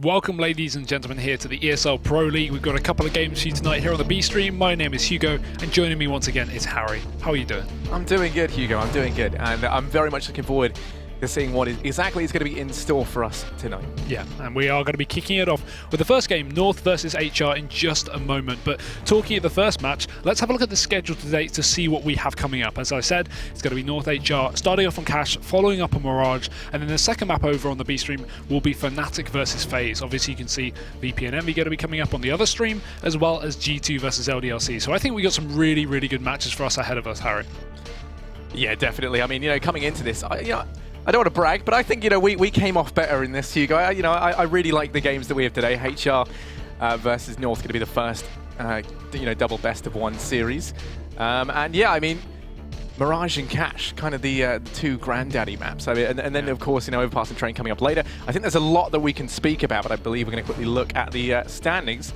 Welcome, ladies and gentlemen, here to the ESL Pro League. We've got a couple of games for you tonight here on the B stream. My name is Hugo, and joining me once again is Harry. How are you doing? I'm doing good, Hugo. I'm doing good, and I'm very much looking forward to seeing what exactly is going to be in store for us tonight. Yeah, and we are going to be kicking it off with the first game, North versus HR, in just a moment. But talking of the first match, let's have a look at the schedule today to see what we have coming up. As I said, it's going to be North HR, starting off on Cash, following up on Mirage, and then the second map over on the B stream will be Fnatic versus FaZe. Obviously, you can see VP and Envy going to be coming up on the other stream, as well as G2 versus LDLC. So I think we got some really, really good matches for us ahead of us, Harry. Yeah, definitely. I mean, coming into this, I don't want to brag, but I think, we came off better in this, Hugo. I really like the games that we have today. HR versus North going to be the first, double best of one series. And yeah, I mean, Mirage and Cash, kind of the two granddaddy maps. I mean, and then, of course, Overpass and Train coming up later. I think there's a lot that we can speak about, but I believe we're going to quickly look at the standings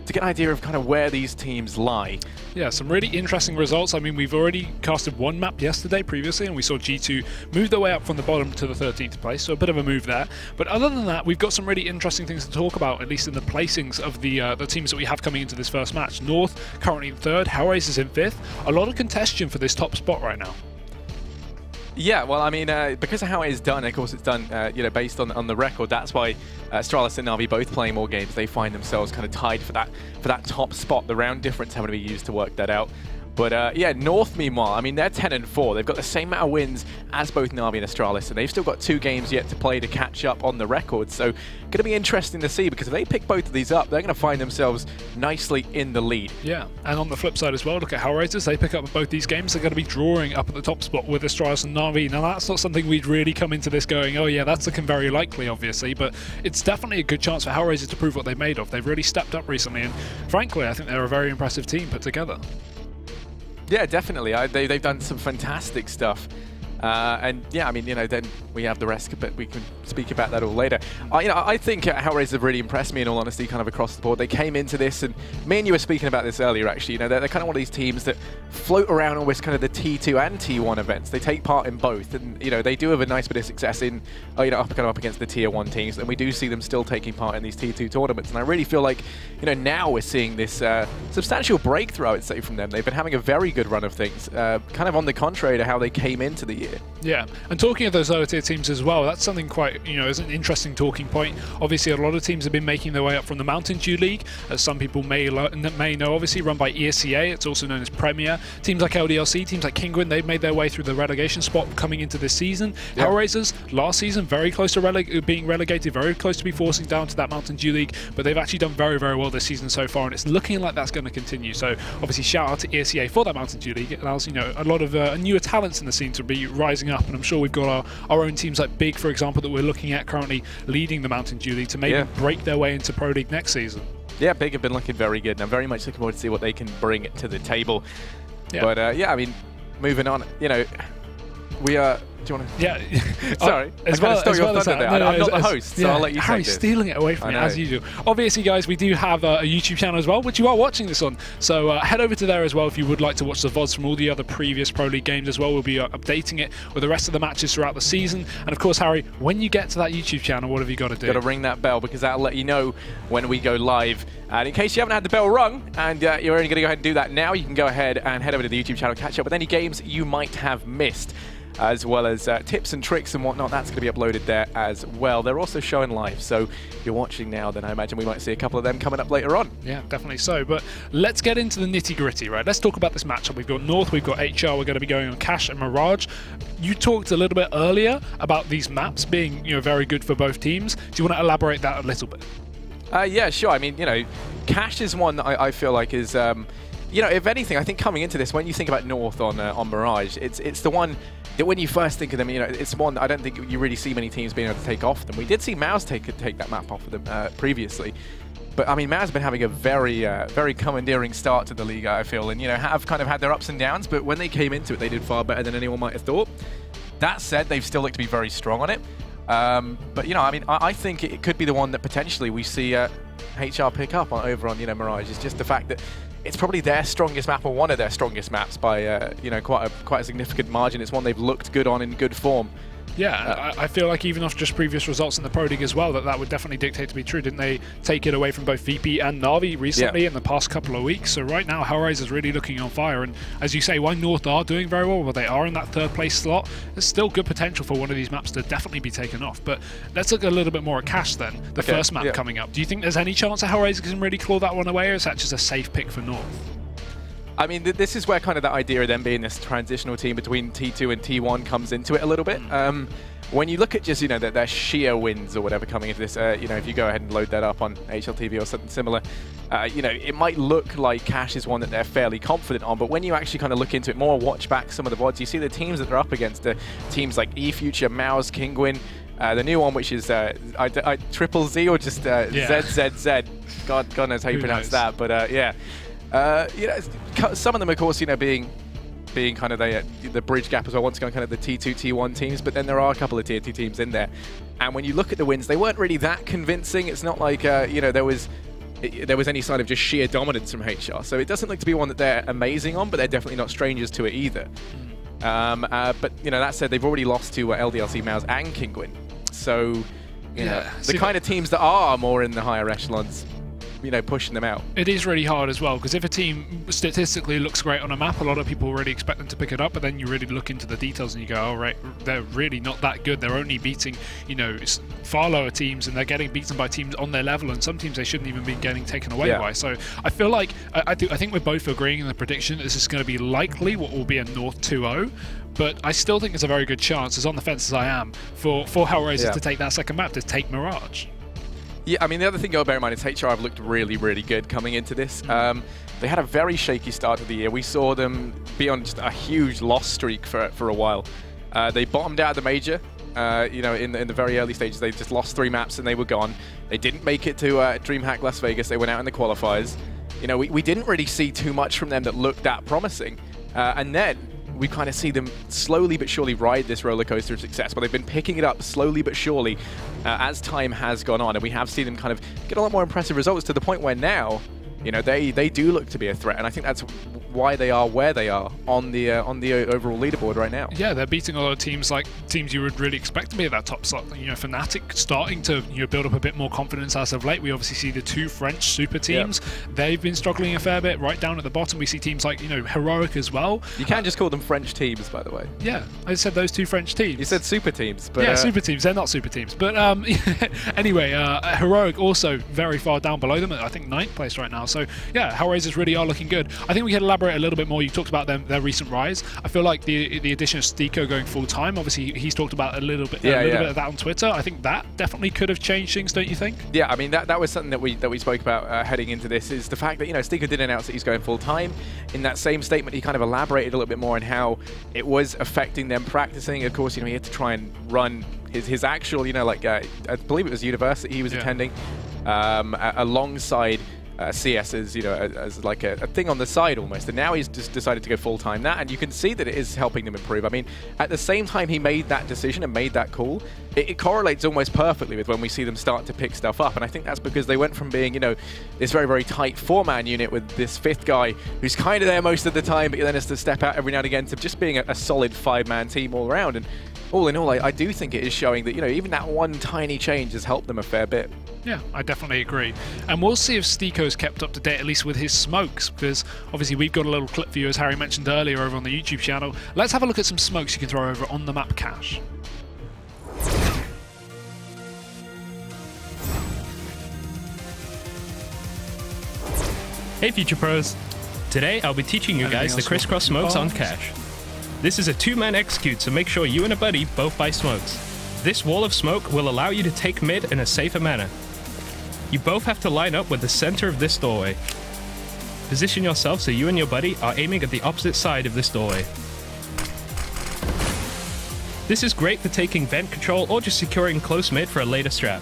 to get an idea of kind of where these teams lie. Yeah, some really interesting results. I mean, we've already casted one map yesterday previously, and we saw G2 move their way up from the bottom to the 13th place, so a bit of a move there. But other than that, we've got some really interesting things to talk about, at least in the placings of the teams that we have coming into this first match. North currently in 3rd, HellRaisers in 5th. A lot of contention for this top spot right now. Yeah, well, I mean, because of how it is done, of course, it's done, based on the record. That's why Astralis and Na'Vi both playing more games. They find themselves kind of tied for that top spot. The round difference having to be used to work that out. But yeah, North, meanwhile, I mean, they're 10-4. They've got the same amount of wins as both Na'Vi and Astralis, and they've still got 2 games yet to play to catch up on the record. So, going to be interesting to see, because if they pick both of these up, they're going to find themselves nicely in the lead. Yeah, and on the flip side as well, look at HellRaisers. They pick up both these games. They're going to be drawing up at the top spot with Astralis and Na'Vi. Now, that's not something we'd really come into this going, oh yeah, that's looking very likely, obviously, but it's definitely a good chance for HellRaisers to prove what they're made of. They've really stepped up recently, and frankly, I think they're a very impressive team put together. Yeah, definitely. They've done some fantastic stuff. And yeah, I mean, then we have the rest, but we can speak about that all later. I think HellRaisers have really impressed me, in all honesty, kind of across the board. They came into this, and me and you were speaking about this earlier, actually. They're kind of one of these teams that float around almost kind of the T2 and T1 events. They take part in both, and they do have a nice bit of success in, up against the Tier 1 teams. And we do see them still taking part in these T2 tournaments. And I really feel like, now we're seeing this substantial breakthrough, I would say, from them. They've been having a very good run of things, kind of on the contrary to how they came into the year. Yeah, and talking of those lower tier teams as well, that's something quite, is an interesting talking point. Obviously, a lot of teams have been making their way up from the Mountain Dew League, as some people may know, obviously, run by ESCA. It's also known as Premier. Teams like LDLC, teams like Kinguin, they've made their way through the relegation spot coming into this season. Yep. HellRaisers, last season, very close to being relegated, very close to be forcing down to that Mountain Dew League, but they've actually done very, very well this season so far, and it's looking like that's going to continue. So, obviously, shout out to ESCA for that Mountain Dew League. It allows, a lot of newer talents in the scene to be rising up, and I'm sure we've got our own teams like Big, for example, that we're looking at currently leading the Mountain Dew League to maybe break their way into Pro League next season. Yeah, Big have been looking very good, and I'm very much looking forward to see what they can bring to the table. Yeah. But yeah, I mean, moving on, we are... Do you want to... Yeah. Sorry. I'm not the host, so I'll let you say Harry's stealing it away from me, as usual. Obviously, guys, we do have a YouTube channel as well, which you are watching this on. So head over to there as well if you would like to watch the VODs from all the other previous Pro League games as well. We'll be updating it with the rest of the matches throughout the season. And of course, Harry, when you get to that YouTube channel, what have you got to do? Got to ring that bell, because that'll let you know when we go live. And in case you haven't had the bell rung, and you're only going to go ahead and do that now, you can go ahead and head over to the YouTube channel, catch up with any games you might have missed, as well as tips and tricks and whatnot. That's going to be uploaded there as well. They're also showing live, so if you're watching now, then I imagine we might see a couple of them coming up later on. Yeah, definitely so. But let's get into the nitty-gritty, right? Let's talk about this matchup. We've got North, we've got HR, we're going to be going on Cash and Mirage. You talked a little bit earlier about these maps being, very good for both teams. Do you want to elaborate that a little bit? Yeah, sure. I mean, Cash is one that I feel like is... if anything, I think coming into this, when you think about North on Mirage, it's the one that when you first think of them, it's one that I don't think you really see many teams being able to take off them. We did see Maus take that map off of them previously, but I mean, Maus has been having a very, very commandeering start to the league, I feel, and have kind of had their ups and downs. But when they came into it, they did far better than anyone might have thought. That said, they've still looked to be very strong on it. But I mean, I think it could be the one that potentially we see HR pick up over on Mirage. It's just the fact that it's probably their strongest map, or one of their strongest maps, by quite a significant margin. It's one they've looked good on in good form. Yeah, I feel like even off just previous results in the Pro League as well, that would definitely dictate to be true. Didn't they take it away from both VP and Na'Vi recently in the past couple of weeks? So right now, HellRaisers really looking on fire. And as you say, while North are doing very well, they are in that third place slot, there's still good potential for one of these maps to definitely be taken off. But let's look a little bit more at Cash then, the first map coming up. Do you think there's any chance that HellRaisers can really claw that one away, or is that just a safe pick for North? I mean, this is where kind of that idea of them being this transitional team between T2 and T1 comes into it a little bit. When you look at just, their sheer wins or whatever coming into this, if you go ahead and load that up on HLTV or something similar, it might look like Cash is one that they're fairly confident on, but when you actually kind of look into it more, watch back some of the VODs, you see the teams that they're up against, the teams like eFuture, Mouse, Kinguin, the new one, which is Triple Z or just ZZZ. God knows how you pronounce that, but some of them, of course, being kind of the bridge gap as well, once again, kind of the T2, T1 teams, but then there are a couple of Tier 2 teams in there. And when you look at the wins, they weren't really that convincing. It's not like, there was any sign of just sheer dominance from HR. So it doesn't look to be one that they're amazing on, but they're definitely not strangers to it either. But, that said, they've already lost to LDLC, Mouse, and Kinguin. So, the kind of teams that are more in the higher echelons, pushing them out. It is really hard as well, because if a team statistically looks great on a map, a lot of people already expect them to pick it up, but then you really look into the details and you go, oh, right, they're really not that good. They're only beating, far lower teams, and they're getting beaten by teams on their level, and some teams they shouldn't even be getting taken away by. So I feel like, I think we're both agreeing in the prediction that this is going to be likely what will be a North 2-0. But I still think there's a very good chance, as on the fence as I am, for HellRaisers to take that second map, to take Mirage. Yeah, I mean, the other thing you'll bear in mind is HR have looked really, really good coming into this. They had a very shaky start to the year. We saw them be on just a huge loss streak for a while. They bottomed out of the major. In the very early stages, they just lost 3 maps and they were gone. They didn't make it to DreamHack Las Vegas. They went out in the qualifiers. We didn't really see too much from them that looked that promising. And then we kind of see them slowly but surely ride this roller coaster of success, but they've been picking it up slowly but surely as time has gone on, and we have seen them kind of get a lot more impressive results to the point where now, they do look to be a threat, and I think that's why they are where they are on the overall leaderboard right now. Yeah, they're beating a lot of teams you would really expect to be at that top slot. Fnatic starting to build up a bit more confidence as of late. We obviously see the 2 French super teams. They've been struggling a fair bit. Right down at the bottom, we see teams like Heroic as well. You can just call them French teams, by the way. Yeah, I said those 2 French teams. You said super teams, but yeah, super teams. They're not super teams, but anyway, Heroic also very far down below them. I think 9th place right now. So yeah, HellRaisers really are looking good. I think we can elaborate a little bit more. You talked about their recent rise. I feel like the addition of Stiko going full time. Obviously, he's talked about a little bit of that on Twitter. I think that definitely could have changed things, don't you think? Yeah, I mean that was something that we spoke about heading into this. Is the fact that Stiko did announce that he's going full time. In that same statement, he kind of elaborated a little bit more on how it was affecting them practicing. Of course, he had to try and run his actual, I believe it was university he was attending, alongside CS as like a thing on the side almost, and now he's just decided to go full-time that, and you can see that it is helping them improve. I mean, at the same time he made that decision and made that call, it correlates almost perfectly with when we see them start to pick stuff up, and I think that's because they went from being, this very, very tight 4-man unit with this 5th guy who's kind of there most of the time, but then has to step out every now and again, to just being a solid 5-man team all around. And all in all, I do think it is showing that, even that one tiny change has helped them a fair bit. Yeah, I definitely agree. And we'll see if Stiko's kept up to date, at least with his smokes, because obviously we've got a little clip for you, as Harry mentioned earlier, over on the YouTube channel. Let's have a look at some smokes you can throw over on the map Cash. Hey Future Pros! Today I'll be teaching you guys the crisscross smokes on Cash. This is a 2-man execute, so make sure you and a buddy both buy smokes. This wall of smoke will allow you to take mid in a safer manner. You both have to line up with the center of this doorway. Position yourself so you and your buddy are aiming at the opposite side of this doorway. This is great for taking vent control or just securing close mid for a later strat.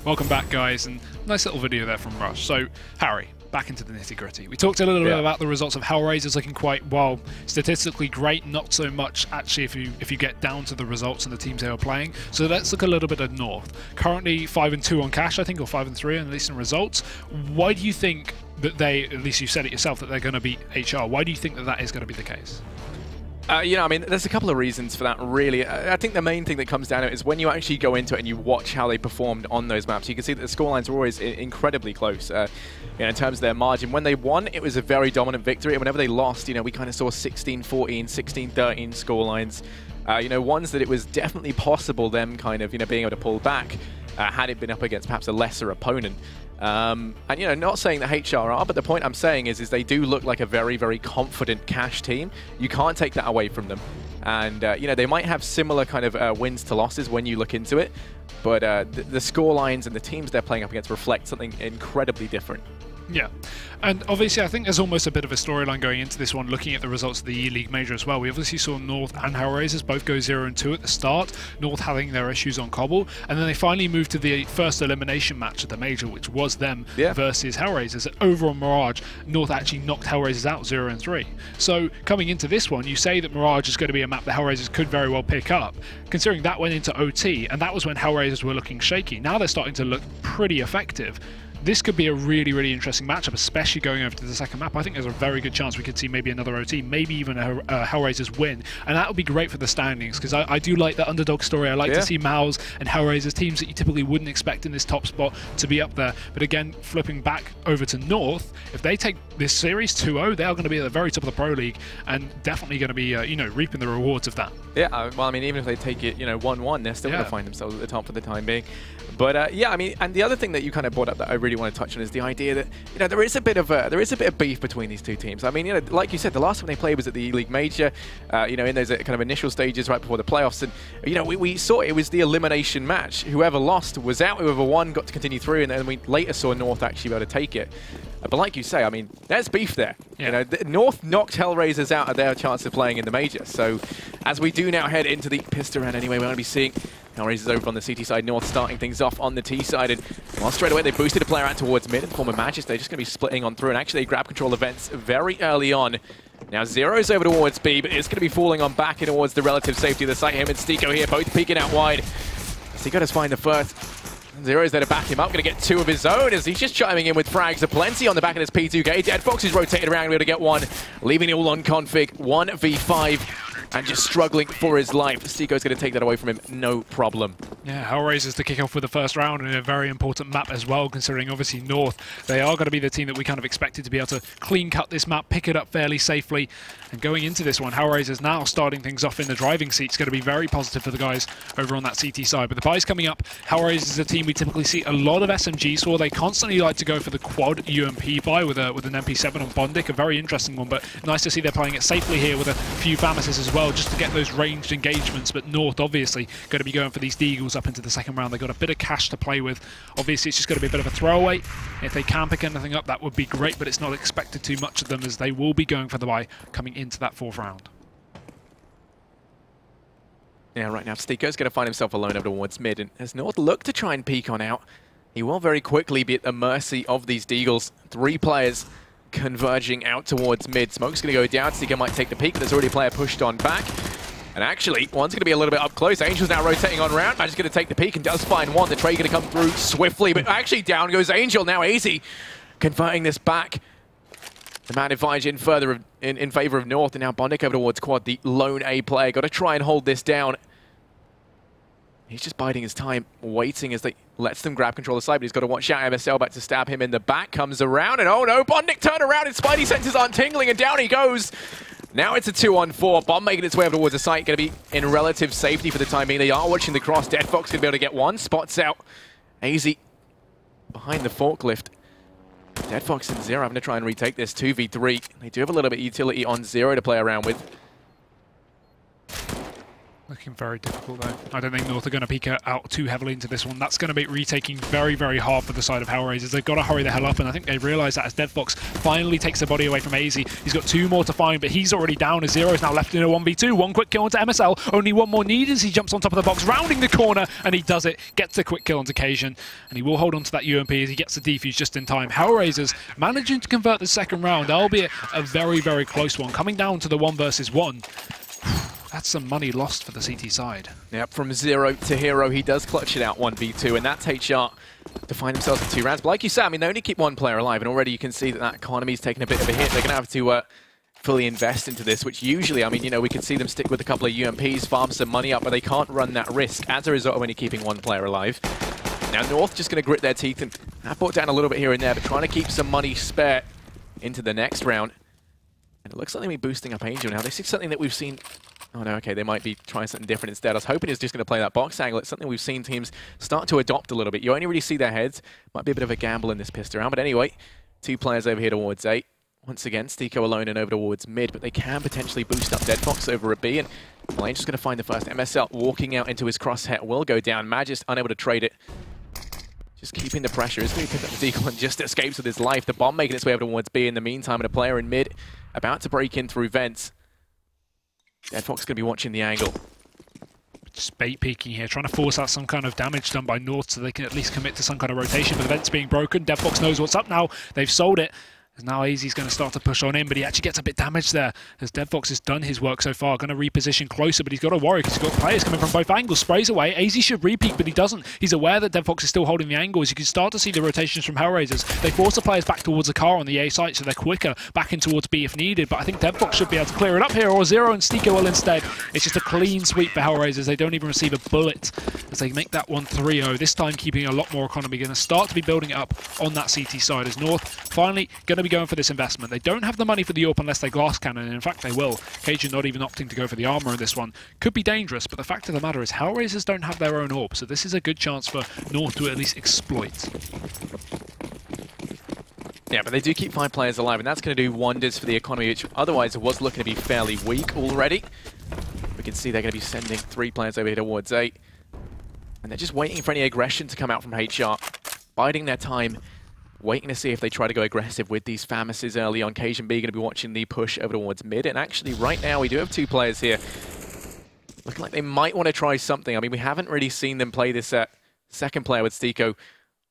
Welcome back, guys, and nice little video there from Rush. So, Harry, back into the nitty-gritty. We talked a little bit about the results of HellRaisers looking quite, well, statistically great, not so much actually if you get down to the results and the teams they were playing. So let's look a little bit at North. Currently 5-2 on cash, I think, or 5-3 at least in results. Why do you think that they, at least you said it yourself, that they're going to beat HR? Why do you think that that is going to be the case? You know, I mean, there's a couple of reasons for that, really. I think the main thing that comes down to it is when you actually go into it and you watch how they performed on those maps, you can see that the scorelines were always incredibly close. In terms of their margin, when they won, it was a very dominant victory. And whenever they lost, you know, we kind of saw 16-14, 16-13 scorelines. You know, ones that it was definitely possible them kind of, you know, being able to pull back had it been up against perhaps a lesser opponent. And, you know, not saying that HR are, but the point I'm saying is they do look like a very, very confident cash team. You can't take that away from them. And, you know, they might have similar kind of wins to losses when you look into it, but the score lines and the teams they're playing up against reflect something incredibly different. Yeah, and obviously I think there's almost a bit of a storyline going into this one, looking at the results of the E-League Major as well. We obviously saw North and HellRaisers both go 0-2 at the start, North having their issues on Cobble, and then they finally moved to the first elimination match at the Major, which was them versus HellRaisers. Over on Mirage, North actually knocked HellRaisers out 0-3. So coming into this one, you say that Mirage is going to be a map that HellRaisers could very well pick up, considering that went into OT, and that was when HellRaisers were looking shaky. Now they're starting to look pretty effective. This could be a really, really interesting matchup, especially going over to the second map. I think there's a very good chance we could see maybe another OT, maybe even a HellRaisers win. And that would be great for the standings, because I do like the underdog story. I like to see Maus and HellRaisers, teams that you typically wouldn't expect in this top spot, to be up there. But again, flipping back over to North, if they take this series 2-0, they are going to be at the very top of the Pro League and definitely going to be, you know, reaping the rewards of that. Yeah, well, I mean, even if they take it, you know, 1-1, they're still going to find themselves at the top for the time being. But yeah, I mean, and the other thing that you kind of brought up that I really want to touch on is the idea that, you know, there is a bit of beef between these two teams. I mean, you know, like you said, the last time they played was at the E-League Major, you know, in those kind of initial stages right before the playoffs, and you know, we saw it was the elimination match. Whoever lost was out. Whoever won got to continue through, and then we later saw North actually be able to take it. But like you say, I mean, there's beef there. Yeah. You know, North knocked HellRaisers out of their chance of playing in the Major. So as we do now head into the pista round anyway, we're going to be seeing HellRaisers over on the CT side, North starting things off on the T side. And well, straight away they boosted a player out towards mid in the form of Matchday. They're just going to be splitting on through, and actually they grab control events very early on. Now Zero's over towards B, but it's going to be falling on back in towards the relative safety of the site. Him and Stiko here, both peeking out wide. Stiko does find the first. Zero's there to back him up, going to get two of his own as he's just chiming in with frags aplenty on the back of this P2K. Dead Fox is rotated around, able to get one, leaving it all on config. 1v5. And just struggling for his life. Stiko's going to take that away from him, no problem. Yeah, HellRaisers to kick off with the first round in a very important map as well, considering obviously North, they are going to be the team that we kind of expected to be able to clean cut this map, pick it up fairly safely. And going into this one, HellRaisers now starting things off in the driving seat. It's going to be very positive for the guys over on that CT side. But the buys coming up, HellRaisers is a team we typically see a lot of SMGs for. They constantly like to go for the quad UMP buy with an MP7 on Bondic, a very interesting one, but nice to see they're playing it safely here with a few Famises as well, just to get those ranged engagements. But North obviously going to be going for these Deagles up into the second round. They've got a bit of cash to play with. Obviously it's just going to be a bit of a throwaway. If they can pick anything up, that would be great, but it's not expected too much of them, as they will be going for the buy coming into that fourth round. Yeah, right now Stiko's going to find himself alone over towards mid, and as North look to try and peek on out, he will very quickly be at the mercy of these Deagles. 3 players converging out towards mid. Smoke's going to go down. Stiko might take the peek, but there's already a player pushed on back. And actually, one's going to be a little bit up close. Angel's now rotating on round. Magic's going to take the peek and does find one. The trade going to come through swiftly, but actually down goes Angel. Now Easy converting this back. The man advantage in further in favor of North, and now Bondic over towards quad, the lone A player. Got to try and hold this down. He's just biding his time, waiting as they lets them grab control of the side, but he's got to watch out. MSL back to stab him in the back, comes around, and oh no, Bondic turned around, his spidey senses aren't tingling, and down he goes. Now it's a 2-on-4. Bomb making its way over towards the site, going to be in relative safety for the time being. They are watching the cross. Dead Fox going to be able to get one. Spots out AZ behind the forklift. Dead Fox and Zero having to try and retake this 2v3. They do have a little bit of utility on Zero to play around with. Looking very difficult though. I don't think North are going to peek out too heavily into this one. That's going to make retaking very, very hard for the side of HellRaisers. They've got to hurry the hell up, and I think they realise that as deadfox finally takes the body away from AZ. He's got 2 more to find, but he's already down as Zero is now left in a 1v2. One quick kill onto MSL. Only one more needed as he jumps on top of the box, rounding the corner, and he does it. Gets the quick kill onto Cajun, and he will hold on to that UMP as he gets the defuse just in time. HellRaisers managing to convert the second round, albeit a very, very close one. Coming down to the 1 versus 1. That's some money lost for the CT side. Yep, from 0 to hero, he does clutch it out 1v2, and that's HR to find themselves in 2 rounds. But like you said, I mean, they only keep 1 player alive, and already you can see that economy's taking a bit of a hit. They're going to have to fully invest into this, which usually, I mean, you know, we could see them stick with a couple of UMPs, farm some money up, but they can't run that risk as a result of only keeping 1 player alive. Now, North just going to grit their teeth and have brought down a little bit here and there, but trying to keep some money spare into the next round. And it looks like they'll be boosting up Angel now. This is something that we've seen. Oh no, okay, they might be trying something different instead. I was hoping he was just going to play that box angle. It's something we've seen teams start to adopt a little bit. You only really see their heads. Might be a bit of a gamble in this pistol round. But anyway, 2 players over here towards A. Once again, Stiko alone and over towards mid, but they can potentially boost up deadfox over a B. And well, Angel's going to find the first. MSL walking out into his crosshair will go down. Magist unable to trade it. Just keeping the pressure. He's going to pick up the deagle and just escapes with his life. The bomb making its way over towards B in the meantime, and a player in mid about to break in through vents. deadfox going to be watching the angle. Just bait peeking here, trying to force out some kind of damage done by North so they can at least commit to some kind of rotation, but the vent's being broken. deadfox knows what's up now. They've sold it. Now AZ's going to start to push on in, but he actually gets a bit damaged there as deadfox has done his work so far. Going to reposition closer, but he's got to worry because he's got players coming from both angles. Sprays away. AZ should re-peek, but he doesn't. He's aware that deadfox is still holding the angle. As you can start to see the rotations from HellRaisers. They force the players back towards the car on the A site, so they're quicker back in towards B if needed. But I think deadfox should be able to clear it up here, or Zero and Stiko will instead. It's just a clean sweep for HellRaisers. They don't even receive a bullet as they make that one 3-0. This time keeping a lot more economy. Going to start to be building it up on that CT side as North finally going to be going for this investment. They don't have the money for the AWP unless they glass cannon, and in fact they will. Cajun not even opting to go for the armor in this one. Could be dangerous, but the fact of the matter is HellRaisers don't have their own AWP, so this is a good chance for North to at least exploit. Yeah, but they do keep 5 players alive, and that's going to do wonders for the economy, which otherwise was looking to be fairly weak already. We can see they're going to be sending 3 players over here towards 8. And they're just waiting for any aggression to come out from HR. Biding their time, waiting to see if they try to go aggressive with these Famises early on. Cajun B going to be watching the push over towards mid. And actually, right now, we do have 2 players here. Looking like they might want to try something. I mean, we haven't really seen them play this second player with Stiko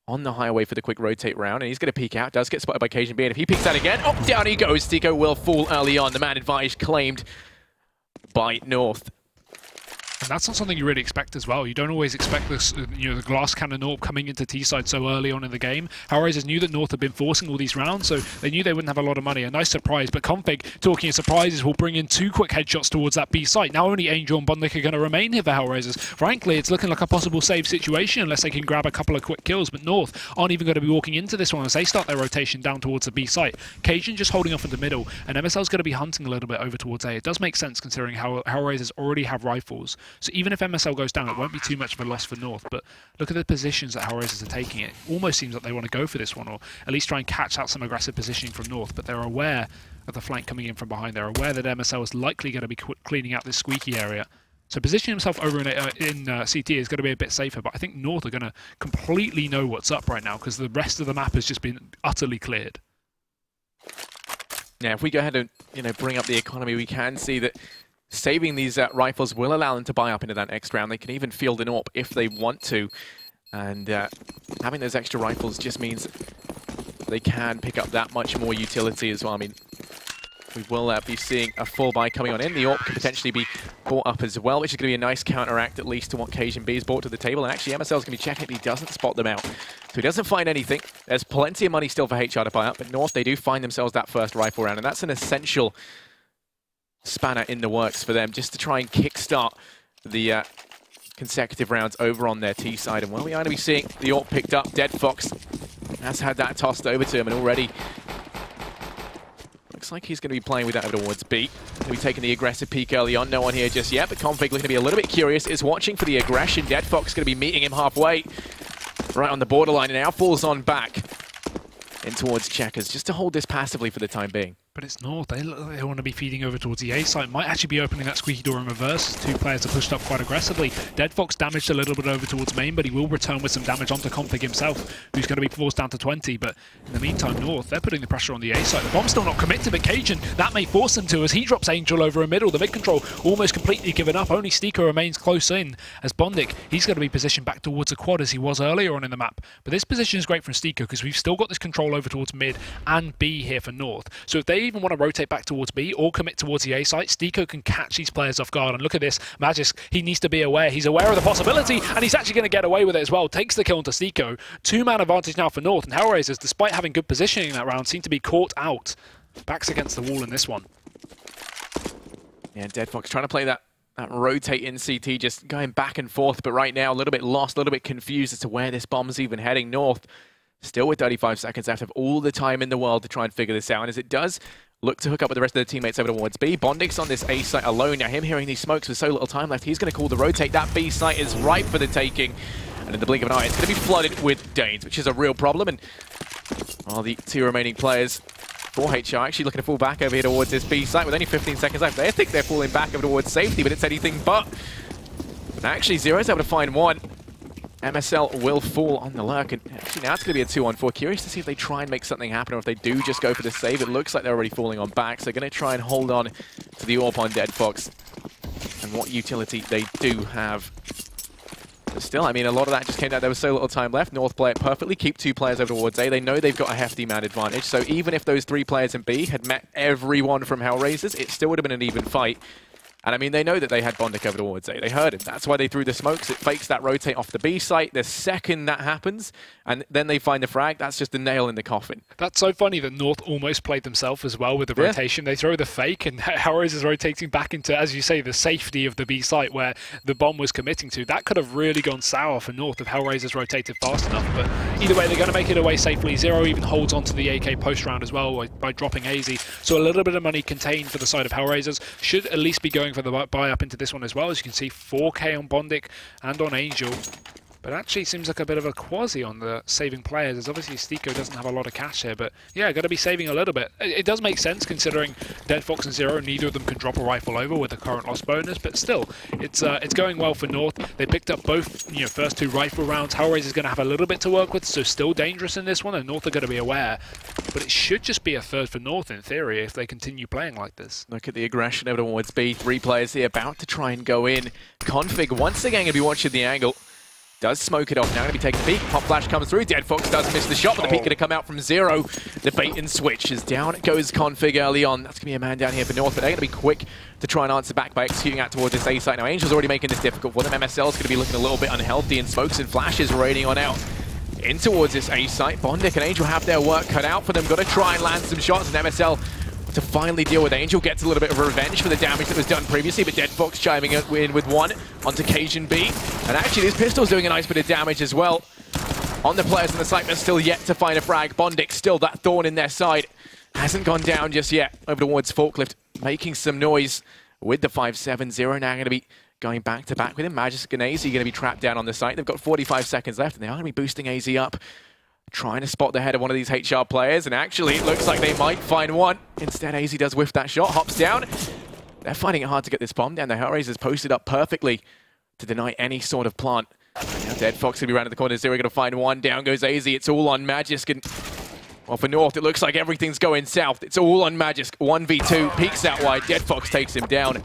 on the highway for the quick rotate round. And he's going to peek out. Does get spotted by Cajun B. And if he peeks out again, oh, down he goes. Stiko will fall early on. The man advantage claimed by North. And that's not something you really expect as well. You don't always expect this, the glass cannon AWP coming into T-side so early on in the game. HellRaisers knew that North had been forcing all these rounds, so they knew they wouldn't have a lot of money. A nice surprise, but Config, talking of surprises, will bring in 2 quick headshots towards that B site. Now only Angel and Bondlik are going to remain here for HellRaisers. Frankly, it's looking like a possible save situation unless they can grab a couple of quick kills, but North aren't even going to be walking into this one as they start their rotation down towards the B site. Cajun just holding off in the middle, and MSL's going to be hunting a little bit over towards A. It does make sense considering how HellRaisers already have rifles, so even if MSL goes down, it won't be too much of a loss for North, but look at the positions that HellRaisers are taking. It almost seems like they want to go for this one, or at least try and catch out some aggressive positioning from North, but they're aware of the flank coming in from behind. They're aware that MSL is likely going to be cleaning out this squeaky area. So positioning himself over in CT is going to be a bit safer, but I think North are going to completely know what's up right now because the rest of the map has just been utterly cleared. Yeah, if we go ahead and bring up the economy, we can see that saving these rifles will allow them to buy up into that next round. They can even field an AWP if they want to. And having those extra rifles just means they can pick up that much more utility as well. I mean, we will be seeing a full buy coming on in. The AWP could potentially be bought up as well, which is going to be a nice counteract at least to what Cajun B has brought to the table. And actually, MSL is going to be checking if he doesn't spot them out. So he doesn't find anything. There's plenty of money still for HR to buy up, but North, they do find themselves that first rifle round, and that's an essential spanner in the works for them just to try and kickstart the consecutive rounds over on their T side. And well, we are going to be seeing the AWP picked up. deadfox has had that tossed over to him, and already looks like he's going to be playing with that over towards B. Going to be taking the aggressive peek early on. No one here just yet, but Config looking to be a little bit curious, is watching for the aggression. deadfox going to be meeting him halfway, right on the borderline, and now falls on back in towards Checkers, just to hold this passively for the time being. But it's North. They look like they want to be feeding over towards the A site. Might actually be opening that squeaky door in reverse as two players are pushed up quite aggressively. Deadfox damaged a little bit over towards main, but he will return with some damage onto Config himself, who's going to be forced down to 20. But in the meantime, North, they're putting the pressure on the A site. The bomb's still not committed, but Cajun, that may force them to as he drops Angel over in middle. The mid control almost completely given up. Only Sneeko remains close in as Bondic, he's going to be positioned back towards the quad as he was earlier on in the map. But this position is great from Sneeko because we've still got this control over towards mid and B here for North. So if they even want to rotate back towards B or commit towards the A site, Sneeko can catch these players off guard. And look at this, Magisk, he needs to be aware. He's aware of the possibility, and he's actually going to get away with it as well. Takes the kill onto Sneeko. Two-man advantage now for North, and HellRaisers, despite having good positioning in that round, seem to be caught out. Backs against the wall in this one. Yeah, Deadfox trying to play that rotate in CT, just going back and forth, but right now a little bit lost, a little bit confused as to where this bomb's even heading. North, still with 35 seconds left, have all the time in the world to try and figure this out, and as it does, look to hook up with the rest of their teammates over towards B. Bondic's on this A site alone. Now him hearing these smokes with so little time left, he's going to call the rotate. That B site is ripe for the taking. And in the blink of an eye, it's going to be flooded with Danes, which is a real problem. And the two remaining players for HR actually looking to fall back over here towards this B site with only 15 seconds left. They think they're falling back over towards safety, but it's anything but. But actually, Zero's able to find one. MSL will fall on the lurk, and actually now it's going to be a 2-on-4. Curious to see if they try and make something happen, or if they do just go for the save. It looks like they're already falling on back, so they're going to try and hold on to the AWP on Deadfox and what utility they do have. But still, I mean, a lot of that just came down. There was so little time left. North play it perfectly, keep two players over towards A. They know they've got a hefty man advantage, so even if those three players in B had met everyone from HellRaisers, it still would have been an even fight. And I mean, they know that they had Bondic over towards A. They heard him. That's why they threw the smokes. It fakes that rotate off the B site. The second that happens, and then they find the frag, that's just the nail in the coffin. That's so funny that North almost played themselves as well with the rotation. They throw the fake, and HellRaisers is rotating back into, as you say, the safety of the B site where the bomb was committing to. That could have really gone sour for North if HellRaisers rotated fast enough. But either way, they're going to make it away safely. Zero even holds onto the AK post round as well by dropping AZ. So a little bit of money contained for the side of HellRaisers. Should at least be going for the buy up into this one as well. As you can see, 4K on Bondic and on Angel. But actually seems like a bit of a quasi on the saving players, as obviously Sneeko doesn't have a lot of cash here, but yeah, got to be saving a little bit. It does make sense considering Deadfox and Zero, neither of them can drop a rifle over with the current loss bonus, but still, it's going well for North. They picked up both, first two rifle rounds. HellRaisers is going to have a little bit to work with, so still dangerous in this one, and North are going to be aware. But it should just be a third for North in theory if they continue playing like this. Look at the aggression over towards B. Three players here about to try and go in. Config once again going to be watching the angle. Does smoke it off. Now going to be taking a peek. Pop flash comes through. Deadfox does miss the shot, but the peek going to come out from Zero. The bait and switch is down. It goes Config early on. That's going to be a man down here for North, but they're going to be quick to try and answer back by executing out towards this A site. Now Angel's already making this difficult for them. MSL's going to be looking a little bit unhealthy, and smokes and flashes raining on out in towards this A site. Bondic and Angel have their work cut out for them. Got to try and land some shots, and MSL to finally deal with Angel. Gets a little bit of revenge for the damage that was done previously, but Deadfox chiming in with one onto Cajun B. And actually, this pistol's doing a nice bit of damage as well on the players on the site, but still yet to find a frag. Bondic still that thorn in their side. Hasn't gone down just yet over towards Forklift, making some noise with the 5-7. Zero now going to be going back to back with him. Magisk and AZ going to be trapped down on the site. They've got 45 seconds left, and they are going to be boosting AZ up, trying to spot the head of one of these HR players, and actually it looks like they might find one. Instead, AZ does whiff that shot, hops down. They're finding it hard to get this bomb down. The HellRaisers posted up perfectly to deny any sort of plant. Now Deadfox going to be round the corner. Zero going to find one. Down goes AZ. It's all on Magisk. And well, for North, it looks like everything's going south. It's all on Magisk. 1v2, peeks out wide. Deadfox takes him down.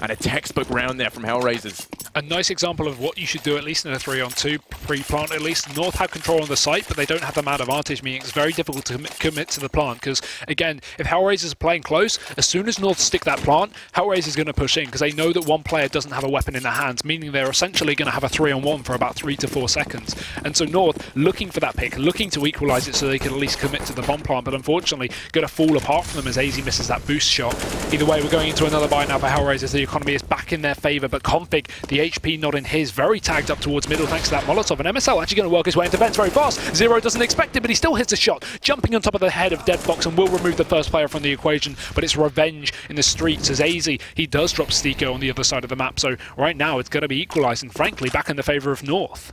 And a textbook round there from HellRaisers. A nice example of what you should do, at least in a 3-on-2, pre-plant at least. North have control on the site, but they don't have the man advantage, meaning it's very difficult to commit to the plant, because, again, if HellRaisers are playing close, as soon as North stick that plant, HellRaisers is going to push in, because they know that one player doesn't have a weapon in their hands, meaning they're essentially going to have a 3-on-1 for about 3 to 4 seconds. And so North, looking for that pick, looking to equalize it so they can at least commit to the bomb plant, but unfortunately, going to fall apart from them as AZ misses that boost shot. Either way, we're going into another buy now for HellRaisers. The economy is back in their favor, but Config, the HP not in his, very tagged up towards middle thanks to that Molotov, and MSL actually going to work his way into vents very fast. Zero doesn't expect it, but he still hits a shot, jumping on top of the head of Deadfox, and will remove the first player from the equation, but it's revenge in the streets as AZ, he does drop Sneeko on the other side of the map, so right now it's going to be equalized, and frankly, back in the favor of North.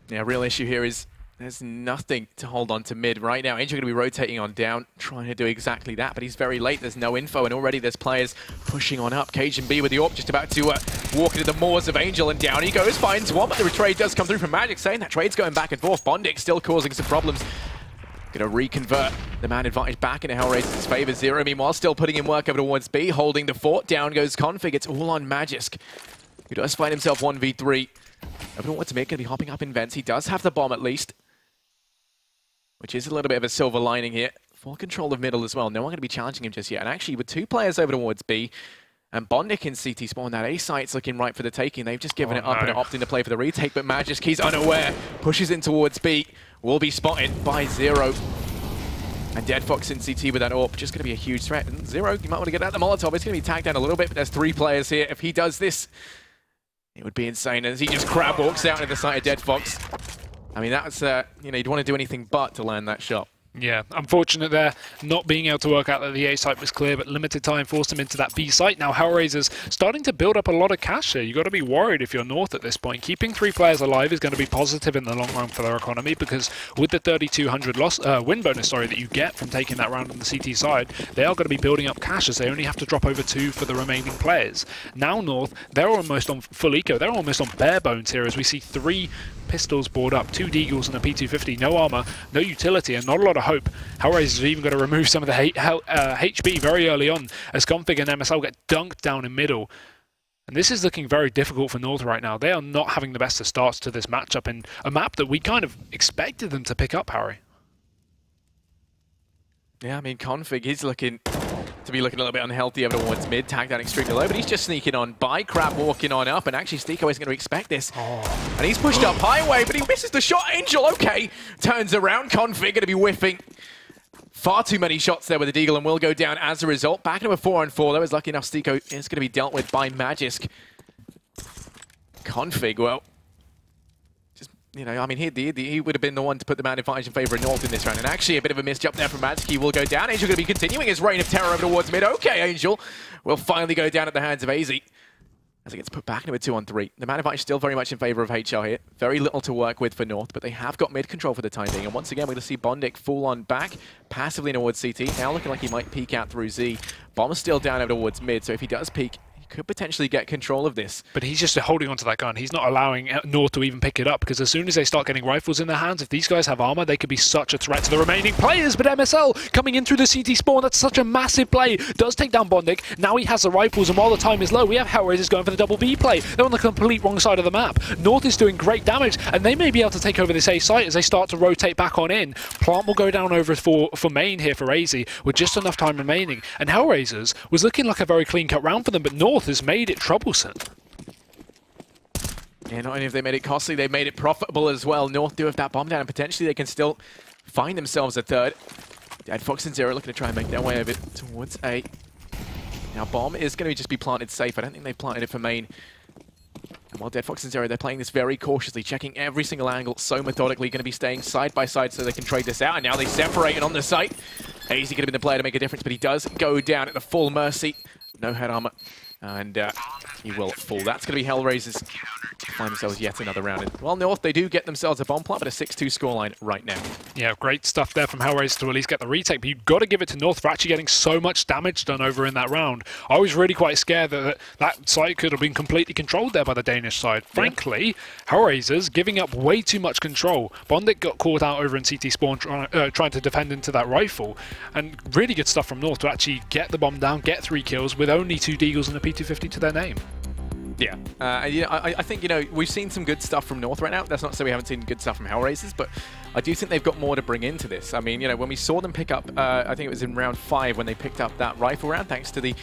Yeah, real issue here is There's nothing to hold on to mid right now. Angel going to be rotating on down, trying to do exactly that, but he's very late. There's no info, and already there's players pushing on up. CajunB with the AWP just about to walk into the moors of Angel, and down he goes, finds one, but the trade does come through from Magic, saying that trade's going back and forth. Bondik still causing some problems. Going to reconvert the man advantage back into HellRaisers' favor. Zero, meanwhile, still putting in work over towards B, holding the fort. Down goes Config. It's all on Magisk, who does find himself 1v3. Over towards mid, going to be hopping up in vents. He does have the bomb at least, which is a little bit of a silver lining here. Full control of middle as well. No one going to be challenging him just yet. And actually, with 2 players over towards B, and Bondik in CT spawn, that A site's looking right for the taking. They've just given it up and are opting to play for the retake, but Magisk, he's unaware, pushes in towards B, will be spotted by Zero. And deadFox in CT with that AWP, just going to be a huge threat. And Zero, you might want to get out the Molotov. It's going to be tagged down a little bit, but there's 3 players here. If he does this, it would be insane. As he just crab walks out into the side of deadFox. I mean, that's, you know, you'd want to do anything but to land that shot. Yeah, unfortunate there, not being able to work out that the A site was clear, but limited time forced him into that B site. Now HellRaisers starting to build up a lot of cash here. You've got to be worried if you're North at this point. Keeping 3 players alive is going to be positive in the long run for their economy, because with the 3,200 win bonus that you get from taking that round on the CT side, they are going to be building up cash as they only have to drop over 2 for the remaining players. Now North, they're almost on full eco. They're almost on bare bones here as we see 3 pistols board up, 2 Deagles and a P250, no armor, no utility, and not a lot of hope. HellRaisers are even going to remove some of the HB very early on as Config and MSL get dunked down in middle. And this is looking very difficult for North right now. They are not having the best of starts to this matchup in a map that we kind of expected them to pick up, Harry. Yeah, I mean, Config, he's looking to be looking a little bit unhealthy over towards mid, tagged down extremely low, but he's just sneaking on by, Crab walking on up, and actually Stiko isn't going to expect this. And he's pushed up highway, but he misses the shot. Angel, okay, turns around, Config going to be whiffing. Far too many shots there with the Deagle and will go down as a result. Back into a 4-on-4, though, is lucky enough Stiko is going to be dealt with by Magisk. Config, well, you know, I mean, he would have been the one to put the man advantage in favor of North in this round. And actually, a bit of a misjump there from Magisk. He will go down. Angel going to be continuing his reign of terror over towards mid. Okay, Angel will finally go down at the hands of AZ as it gets put back into a 2-on-3. The man advantage still very much in favor of HL here. Very little to work with for North, but they have got mid control for the time being. And once again, we're going to see Bondik full on back, passively towards CT. Now looking like he might peek out through Z. Bomb's still down over towards mid, so if he does peek, could potentially get control of this. But he's just holding onto that gun. He's not allowing North to even pick it up, because as soon as they start getting rifles in their hands, if these guys have armor, they could be such a threat to the remaining players. But MSL coming in through the CT spawn, that's such a massive play. Does take down Bondik. Now he has the rifles, and while the time is low, we have HellRaisers going for the double B play. They're on the complete wrong side of the map. North is doing great damage, and they may be able to take over this A site as they start to rotate back on in. Plant will go down over for main here for AZ with just enough time remaining. And HellRaisers was looking like a very clean-cut round for them, but North has made it troublesome. Yeah, not only have they made it costly, they've made it profitable as well. North do have that bomb down, and potentially they can still find themselves a third. deadFox and Zero looking to try and make their way over towards A. Now, bomb is going to just be planted safe. I don't think they planted it for main. And while deadFox and Zero, they're playing this very cautiously, checking every single angle so methodically, going to be staying side by side so they can trade this out. And now they separate it on the site. AZ could have been the player to make a difference, but he does go down at the full mercy. No head armor. And he will fall. That's going to be HellRaisers. Find themselves yet another round. And while North, they do get themselves a bomb plant, but a 6-2 scoreline right now. Yeah, great stuff there from HellRaisers to at least get the retake, but you've got to give it to North for actually getting so much damage done over in that round. I was really quite scared that that site could have been completely controlled there by the Danish side. Frankly, HellRaisers giving up way too much control. Bondik got caught out over in CT spawn trying to defend into that rifle, and really good stuff from North to actually get the bomb down, get 3 kills with only 2 Deagles and a P250 to their name. Yeah, I think, you know, we've seen some good stuff from North right now. That's not to say we haven't seen good stuff from HellRaisers, but I do think they've got more to bring into this. I mean, you know, when we saw them pick up, I think it was in round 5 when they picked up that rifle round, thanks to the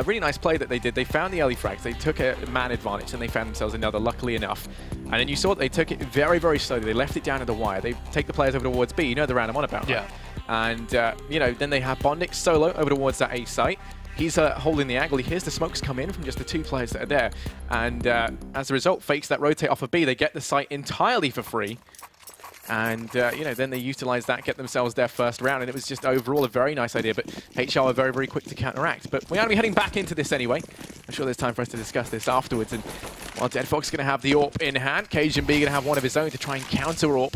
really nice play that they did. They found the early frags, they took a man advantage, and they found themselves another, luckily enough. And then you saw that they took it very, very slowly. They left it down to the wire. They take the players over towards B. You know the round I'm on about, right? Yeah. And, you know, then they have Bondik solo over towards that A site. He's holding the angle. He hears the smokes come in from just the 2 players that are there. And as a result, fakes that rotate off of B. They get the site entirely for free. And, you know, then they utilize that, get themselves their first round. And it was just overall a very nice idea. But HL are very, very quick to counteract. But we're going to be heading back into this anyway. I'm sure there's time for us to discuss this afterwards. And while deadFox is going to have the AWP in hand, CajunB going to have one of his own to try and counter AWP.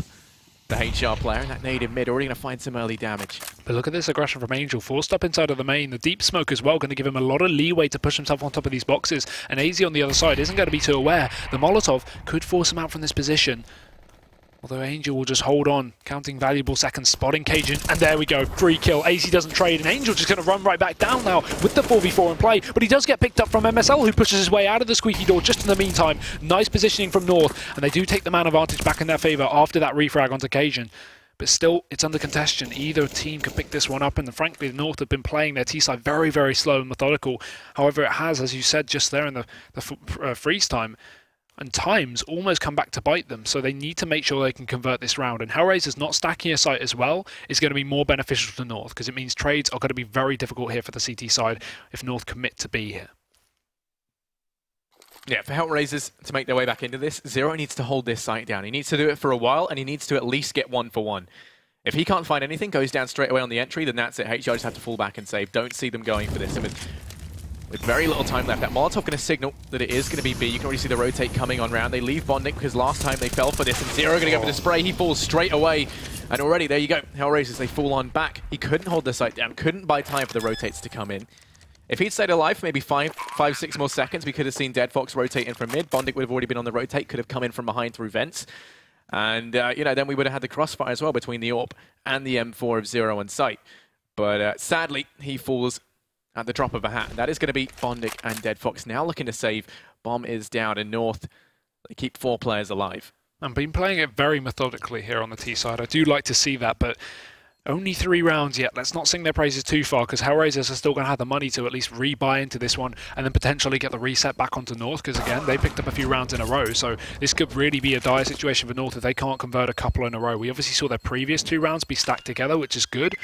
the HR player, and that nade in mid already going to find some early damage. But look at this aggression from Angel, forced up inside of the main. The deep smoke as well, going to give him a lot of leeway to push himself on top of these boxes. And AZ on the other side isn't going to be too aware. The Molotov could force him out from this position. Although Angel will just hold on, counting valuable seconds, spotting Cajun, and there we go, free kill. AZ doesn't trade, and Angel just going to run right back down now with the 4v4 in play, but he does get picked up from MSL, who pushes his way out of the squeaky door just in the meantime. Nice positioning from North, and they do take the man advantage back in their favour after that refrag onto Cajun. But still, it's under contention. Either team can pick this one up, and frankly, the North have been playing their T-side very, very slow and methodical. However, it has, as you said just there in the freeze time, and times almost come back to bite them, so they need to make sure they can convert this round. And HellRaisers not stacking a site as well is going to be more beneficial to North, because it means trades are going to be very difficult here for the CT side if North commit to be here. Yeah, for HellRaisers to make their way back into this, Zero needs to hold this site down. He needs to do it for a while, and he needs to at least get 1-for-1. If he can't find anything, goes down straight away on the entry, then that's it. HR just have to fall back and save. Don't see them going for this. And with very little time left, that Molotov going to signal that it is going to be B. You can already see the rotate coming on round. They leave Bondic because last time they fell for this, and Zero going to go for the spray. He falls straight away, and already, there you go. HellRaisers, they fall on back. He couldn't hold the site down, couldn't buy time for the rotates to come in. If he'd stayed alive for maybe 5-6 more seconds, we could have seen Dead Fox rotate in from mid. Bondic would have already been on the rotate, could have come in from behind through vents. And, you know, then we would have had the crossfire as well between the AWP and the M4 of Zero on site. But sadly, he falls at the drop of a hat. That is going to be Bondic and Dead Fox now looking to save. Bomb is down, and North, they keep 4 players alive. I've been playing it very methodically here on the T side. I do like to see that, but only 3 rounds yet. Let's not sing their praises too far, because HellRaisers are still going to have the money to at least rebuy into this one and then potentially get the reset back onto North, because again, they picked up a few rounds in a row, so this could really be a dire situation for North if they can't convert a couple in a row. We obviously saw their previous 2 rounds be stacked together, which is good,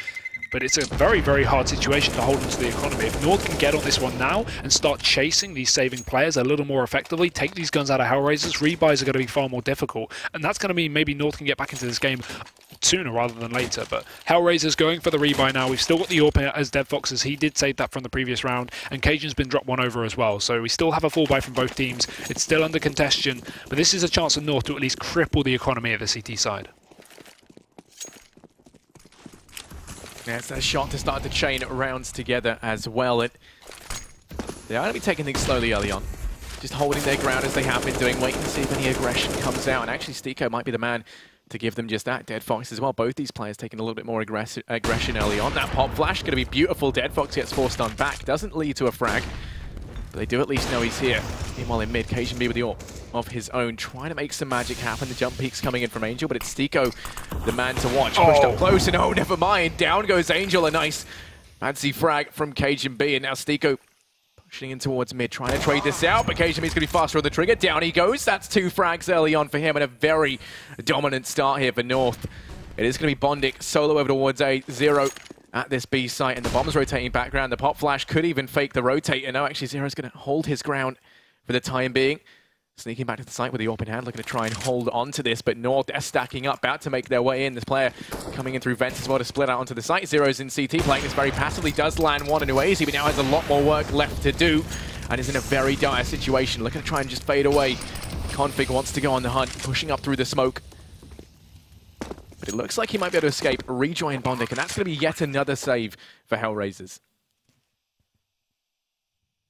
but it's a very, very hard situation to hold into the economy. If North can get on this one now and start chasing these saving players a little more effectively, take these guns out of HellRaisers, rebuys are going to be far more difficult, and that's going to mean maybe North can get back into this game sooner rather than later. But HellRaisers going for the rebuy now. We've still got the AWP as Dead Foxes. He did save that from the previous round, and Cajun's been dropped 1 over as well. So we still have a full buy from both teams. It's still under contention, but this is a chance for North to at least cripple the economy of the CT side. Yeah, it's that shot to start to chain rounds together as well. They are going to be taking things slowly early on. Just holding their ground as they have been doing, waiting to see if any aggression comes out. And actually, Stiko might be the man to give them just that. Dead Fox as well. Both these players taking a little bit more aggression early on. That pop flash going to be beautiful. Dead Fox gets forced on back. Doesn't lead to a frag. But they do at least know he's here. Meanwhile in mid, Cajun B with the AWP of his own, trying to make some magic happen. The jump peak's coming in from Angel, but it's Stiko, the man to watch. Pushed up close, and oh, never mind. Down goes Angel. A nice fancy frag from Cajun B, and now Stiko pushing in towards mid, trying to trade this out, but Cajun B's going to be faster on the trigger. Down he goes. That's 2 frags early on for him, and a very dominant start here for North. It is going to be Bondic solo over towards A0 at this B site, and the bomb's rotating background. The pop flash could even fake the rotate, and no, actually Zero's going to hold his ground for the time being. Sneaking back to the site with the open hand, looking to try and hold on to this, but North, they're stacking up, about to make their way in. This player coming in through vents as well to split out onto the site. Zero's in CT, playing this very passively, does land one into AZ, but now has a lot more work left to do, and is in a very dire situation, looking to try and just fade away. Config wants to go on the hunt, pushing up through the smoke. But it looks like he might be able to escape, rejoin Bondic, and that's going to be yet another save for HellRaisers.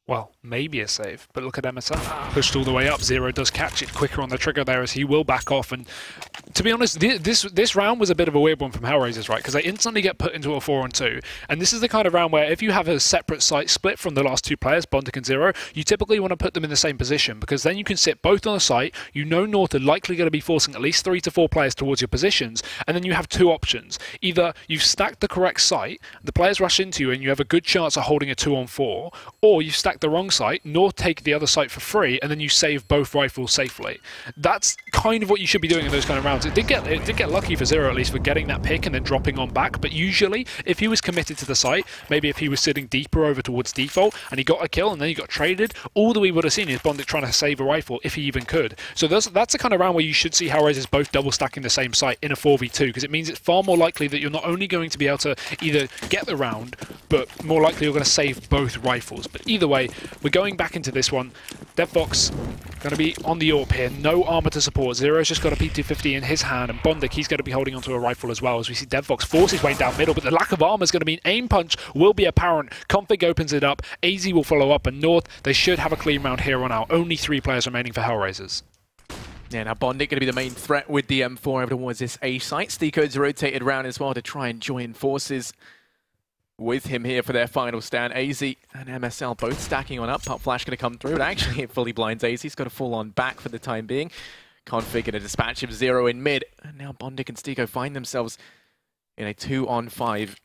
Well, maybe a save, but look at MSL. Pushed all the way up. Zero does catch it quicker on the trigger there as he will back off. And to be honest, this round was a bit of a weird one from HellRaisers, right? Because they instantly get put into a 4-on-2. And this is the kind of round where if you have a separate site split from the last 2 players, Bondic and Zero, you typically want to put them in the same position, because then you can sit both on the site. You know North are likely going to be forcing at least 3 to 4 players towards your positions. And then you have 2 options. Either you've stacked the correct site, the players rush into you and you have a good chance of holding a 2-on-4, or you've stacked the wrong site, North take the other site for free, and then you save both rifles safely. That's kind of what you should be doing in those kind of rounds. It did get lucky for Zero, at least, for getting that pick and then dropping on back, but usually, if he was committed to the site, maybe if he was sitting deeper over towards default, and he got a kill, and then he got traded, all that we would have seen is Bondic trying to save a rifle, if he even could. So that's the kind of round where you should see HellRaisers both double stacking the same site in a 4v2, because it means it's far more likely that you're not only going to be able to either get the round, but more likely you're going to save both rifles. But either way, say, we're going back into this one. DevVox going to be on the AWP here. No armor to support. Zero's just got a P250 in his hand, and Bondik, he's going to be holding onto a rifle as well, as we see DevVox force his way down middle, but the lack of armor is going to mean aim punch will be apparent. Config opens it up. AZ will follow up, and North, they should have a clean round here on out. Only 3 players remaining for HellRaisers. Yeah, now Bondik going to be the main threat with the M4 over towards this A site. Steako's rotated around as well to try and join forces with him here for their final stand. AZ and MSL both stacking on up. Pop Flash going to come through, and actually it fully blinds AZ. He's got a full-on back for the time being. Config and a dispatch of Zero in mid. And now Bondik and Steako find themselves in a 2-on-5.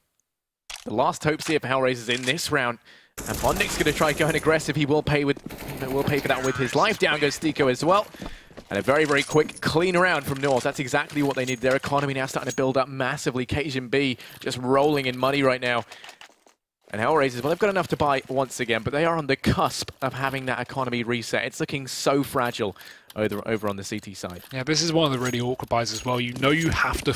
The last hopes here for HellRaisers in this round. And Bondik's going to try going aggressive. He will pay for that with his life. Down goes Steako as well. And a very, very quick, clean round from North. That's exactly what they need. Their economy now starting to build up massively. Cajun B just rolling in money right now. And HellRaisers, well, they've got enough to buy once again, but they are on the cusp of having that economy reset. It's looking so fragile over on the CT side. Yeah, this is one of the really awkward buys as well. You know you have to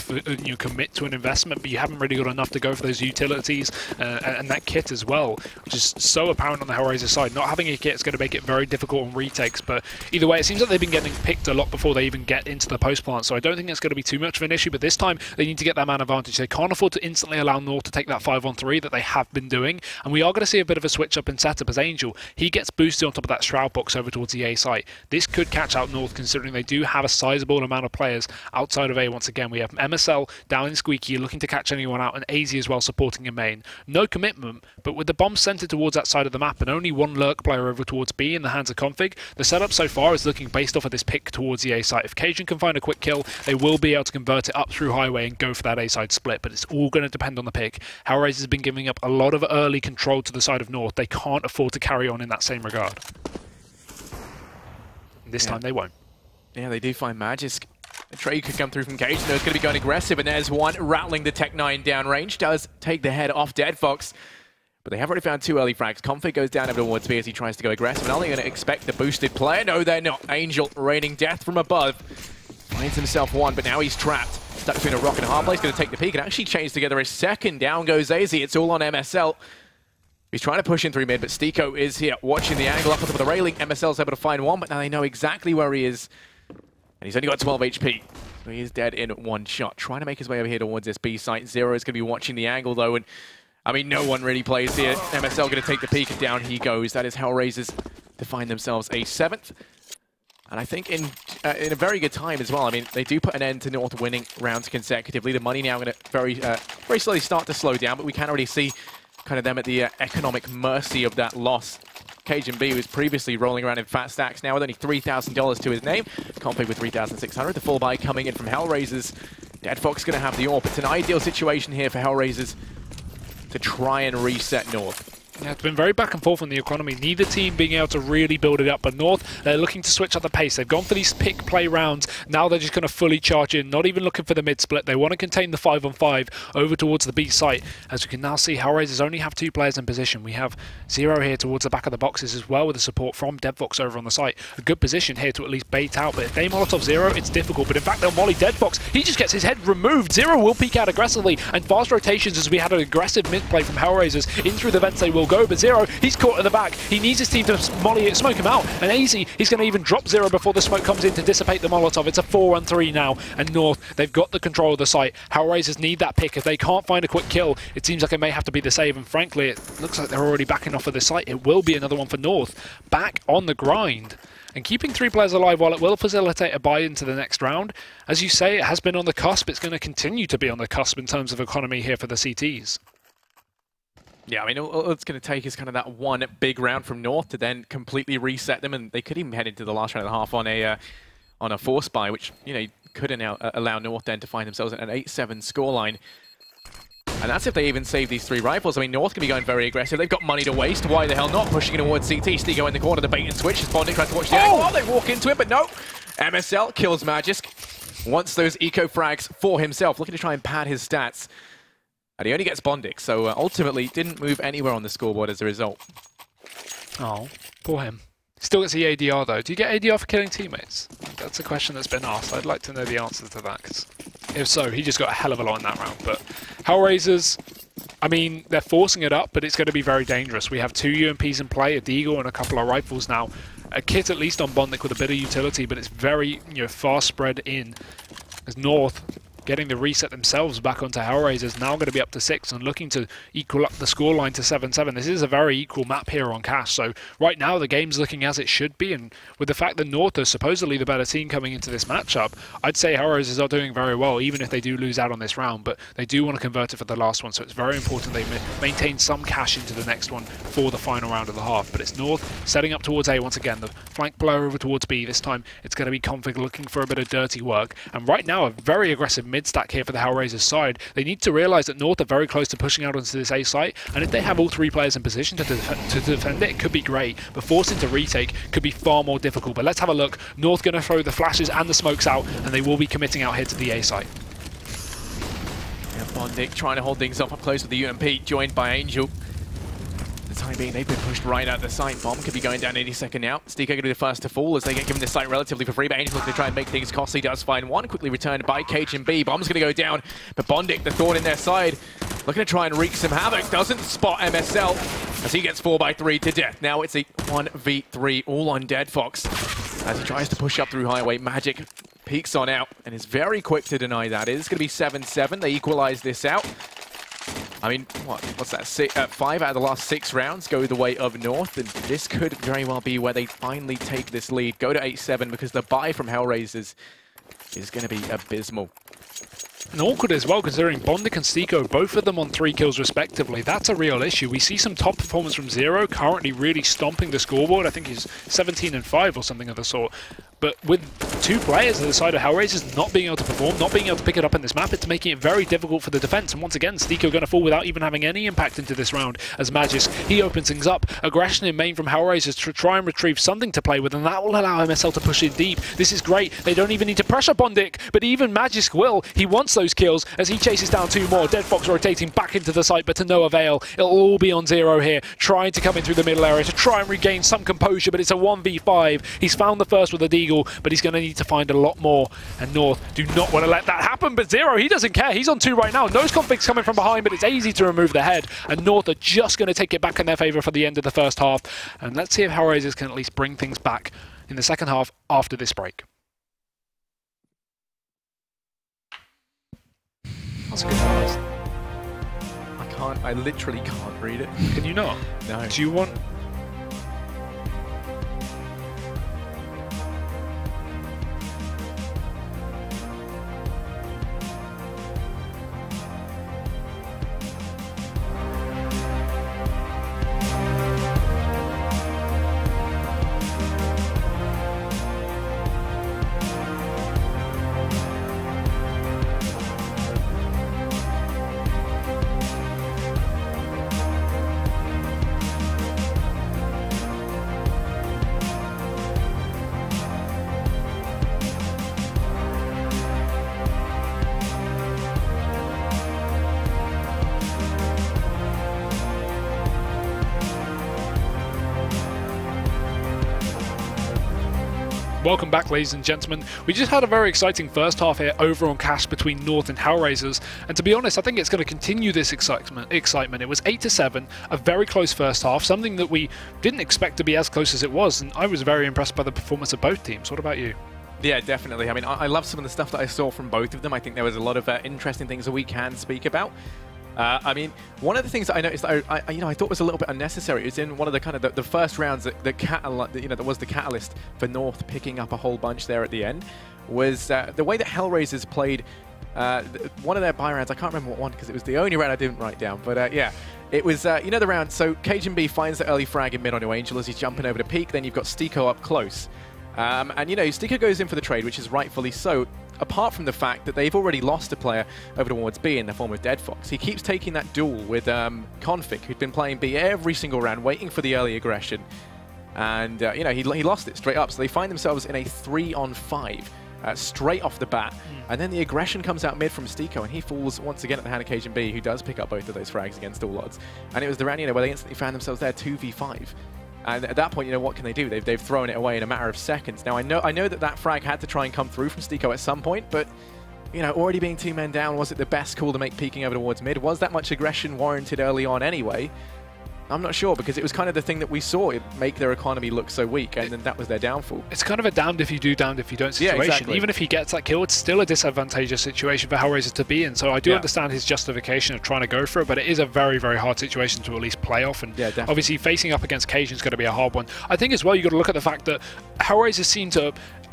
commit to an investment, but you haven't really got enough to go for those utilities and that kit as well, which is so apparent on the HellRaiser side. Not having a kit is going to make it very difficult on retakes, but either way, it seems like they've been getting picked a lot before they even get into the post plant, so I don't think it's going to be too much of an issue, but this time they need to get that man advantage. They can't afford to instantly allow North to take that 5-on-3 that they have been doing, and we are going to see a bit of a switch up in setup as Angel. He gets boosted on top of that Shroud box over towards the A site. This could catch out North, considering they do have a sizable amount of players outside of A. Once again, we have MSL down in Squeaky looking to catch anyone out, and AZ as well supporting in main. No commitment, but with the bomb centered towards that side of the map and only one lurk player over towards B in the hands of Config, the setup so far is looking based off of this pick towards the A site. If Cajun can find a quick kill, they will be able to convert it up through highway and go for that A side split, but it's all going to depend on the pick. HellRaisers has been giving up a lot of early control to the side of North. They can't afford to carry on in that same regard. This time they won't. Yeah, they do find Magisk. A trade could come through from Cajun. It's going to be going aggressive, and there's one rattling the Tech 9 downrange. Does take the head off DevVox, but they have already found 2 early frags. Config goes down over towards B as he tries to go aggressive. And are they going to expect the boosted player? No, they're not. Angel raining death from above. Finds himself one, but now he's trapped. Stuck between a rock and a hard place. Going to take the peek and actually chains together a second. Down goes AZ. It's all on MSL. He's trying to push in through mid, but Steako is here watching the angle up on top of the railing. MSL's able to find one, but now they know exactly where he is. And he's only got 12 HP. So he is dead in one shot. Trying to make his way over here towards this B site. Zero is going to be watching the angle though, and I mean, no one really plays here. MSL going to take the peek, and down he goes. That is HellRaisers to find themselves a 7th. And I think in a very good time as well. I mean, they do put an end to North winning rounds consecutively. The money now going to very slowly start to slow down, but we can already see kind of them at the economic mercy of that loss. Cajun B was previously rolling around in fat stacks, now with only $3,000 to his name. Config with 3,600. The full buy coming in from HellRaisers. DevVox going to have the AWP. It's an ideal situation here for HellRaisers to try and reset North. Yeah, it's been very back and forth on the economy. Neither team being able to really build it up, but North, they're looking to switch up the pace. They've gone for these pick play rounds. Now they're just going to fully charge in, not even looking for the mid split. They want to contain the 5-on-5 over towards the B site. As we can now see, HellRaisers only have 2 players in position. We have Zero here towards the back of the boxes as well, with the support from DevVox over on the site. A good position here to at least bait out, but if they Molotov Zero, it's difficult. But in fact, they'll molly DevVox. He just gets his head removed. Zero will peek out aggressively, and fast rotations as we had an aggressive mid play from HellRaisers. In through the vents they will go, but Zero, he's caught at the back. He needs his team to molly it, smoke him out. And AZ, he's going to even drop Zero before the smoke comes in to dissipate the Molotov. It's a 4-on-3 now. And North, they've got the control of the site. HellRaisers need that pick. If they can't find a quick kill, it seems like it may have to be the save. And frankly, it looks like they're already backing off of the site. It will be another one for North. Back on the grind. And keeping 3 players alive, while it will facilitate a buy into the next round, as you say, it has been on the cusp. It's going to continue to be on the cusp in terms of economy here for the CTs. Yeah, I mean, all it's going to take is kind of that one big round from North to then completely reset them, and they could even head into the last round and a half on a force buy, which, you know, could now allow North then to find themselves at an 8-7 scoreline. And that's if they even save these 3 rifles. I mean, North can be going very aggressive. They've got money to waste. Why the hell not? Pushing it towards CT. Steako in the corner, the bait and switch. As Bondik tries to watch the angle. Oh, they walk into it, but no. MSL kills Magisk. Wants those eco frags for himself. Looking to try and pad his stats. And he only gets Bondik, so ultimately didn't move anywhere on the scoreboard as a result. Oh, poor him. Still gets the ADR though. Do you get ADR for killing teammates? That's a question that's been asked. I'd like to know the answer to that, because if so, he just got a hell of a lot in that round. But HellRaisers, I mean, they're forcing it up, but it's going to be very dangerous. We have 2 UMPs in play, a Deagle and a couple of rifles now. A kit at least on Bondic with a bit of utility, but it's very, fast spread in. As North getting the reset themselves back onto HellRaisers, now going to be up to 6 and looking to equal up the scoreline to 7-7. This is a very equal map here on Cash, so right now the game's looking as it should be, and with the fact that North are supposedly the better team coming into this matchup, I'd say HellRaisers are doing very well, even if they do lose out on this round, but they do want to convert it for the last one, so it's very important they maintain some cash into the next one for the final round of the half. But it's North setting up towards A once again, the flank blow over towards B. This time it's going to be Config looking for a bit of dirty work, and right now a very aggressive mid stack here for the HellRaisers side. They need to realize that North are very close to pushing out onto this A site, and if they have all 3 players in position to defend it, it could be great, but forcing to retake could be far more difficult. But let's have a look. North going to throw the flashes and the smokes out, and they will be committing out here to the A site. Yeah, Bondic trying to hold things up close with the UMP, joined by Angel. For the time being, they've been pushed right out the site. Bomb could be going down any second now. Stika going to be the first to fall as they get given the site relatively for free, but Angel's going to try and make things costly. Does find one, quickly returned by KHB. Bomb's going to go down, but Bondic, the thorn in their side, looking to try and wreak some havoc. Doesn't spot MSL as he gets 4x3 to death. Now it's a 1v3 all on Dead Fox as he tries to push up through Highway. Magic peeks on out and is very quick to deny that. It is going to be 7-7. They equalize this out. I mean, what's that? 5 out of the last 6 rounds go the way of North, and this could very well be where they finally take this lead. Go to 8-7 because the buy from HellRaisers is going to be abysmal. And awkward as well, considering Bondic and Stiko, both of them on 3 kills respectively. That's a real issue. We see some top performance from Zero, currently really stomping the scoreboard. I think he's 17-5 or something of the sort. But with 2 players at the side of HellRaisers not being able to perform, not being able to pick it up in this map, it's making it very difficult for the defense. And once again, Stiko going to fall without even having any impact into this round as Magis, he opens things up. Aggression in main from HellRaisers to try and retrieve something to play with, and that will allow MSL to push in deep. This is great. They don't even need to pressure Bondic, but even Magis will. He wants those kills as he chases down 2 more. Dead Fox rotating back into the site, but to no avail. It'll all be on Zero here, trying to come in through the middle area to try and regain some composure, but it's a 1v5. He's found the first with a Deagle, but he's going to need to find a lot more, and North do not want to let that happen. But Zero, he doesn't care. He's on 2 right now. Nose Config's coming from behind, but it's easy to remove the head, and North are just going to take it back in their favor for the end of the first half. And let's see if HellRaisers can at least bring things back in the second half after this break. That's a good pass. I literally can't read it. Can you not? No. Do you want... Welcome back, ladies and gentlemen. We just had a very exciting first half here over on Cash between North and HellRaisers, and to be honest, I think it's going to continue this excitement. It was 8-7, a very close first half, something that we didn't expect to be as close as it was, and I was very impressed by the performance of both teams. What about you? Yeah, definitely. I mean, I love some of the stuff that I saw from both of them. I think there was a lot of interesting things that we can speak about. I mean, one of the things that I noticed that I thought was a little bit unnecessary is in one of the kind of the first rounds that that was the catalyst for North picking up a whole bunch there at the end was the way that HellRaisers played one of their buy rounds. I can't remember what one because it was the only round I didn't write down, but yeah. It was, the round, so KHB finds the early frag in mid on Angel as he's jumping over to peak, then you've got Stiko up close. And, Stiko goes in for the trade, which is rightfully so, apart from the fact that they've already lost a player over towards B in the form of Dead Fox. He keeps taking that duel with Config, who'd been playing B every single round, waiting for the early aggression. And, he lost it straight up, so they find themselves in a 3-on-5. Straight off the bat, and then the aggression comes out mid from Stiko, and he falls once again at the hand of KHB, who does pick up both of those frags against all odds. And it was the round, where they instantly found themselves there 2v5. And at that point, what can they do? They've thrown it away in a matter of seconds. Now, I know that frag had to try and come through from Stiko at some point, but you know, already being 2 men down, was it the best call to make peeking over towards mid? Was that much aggression warranted early on anyway? I'm not sure, because it was kind of the thing that we saw it make their economy look so weak, and then that was their downfall. It's kind of a damned if you do, damned if you don't situation. Yeah, exactly. Even if he gets that kill, it's still a disadvantageous situation for HellRaisers to be in. So I do understand his justification of trying to go for it, but it is a very, very hard situation to at least play off. And obviously facing up against Cajun is going to be a hard one. I think as well, you've got to look at the fact that HellRaisers seem to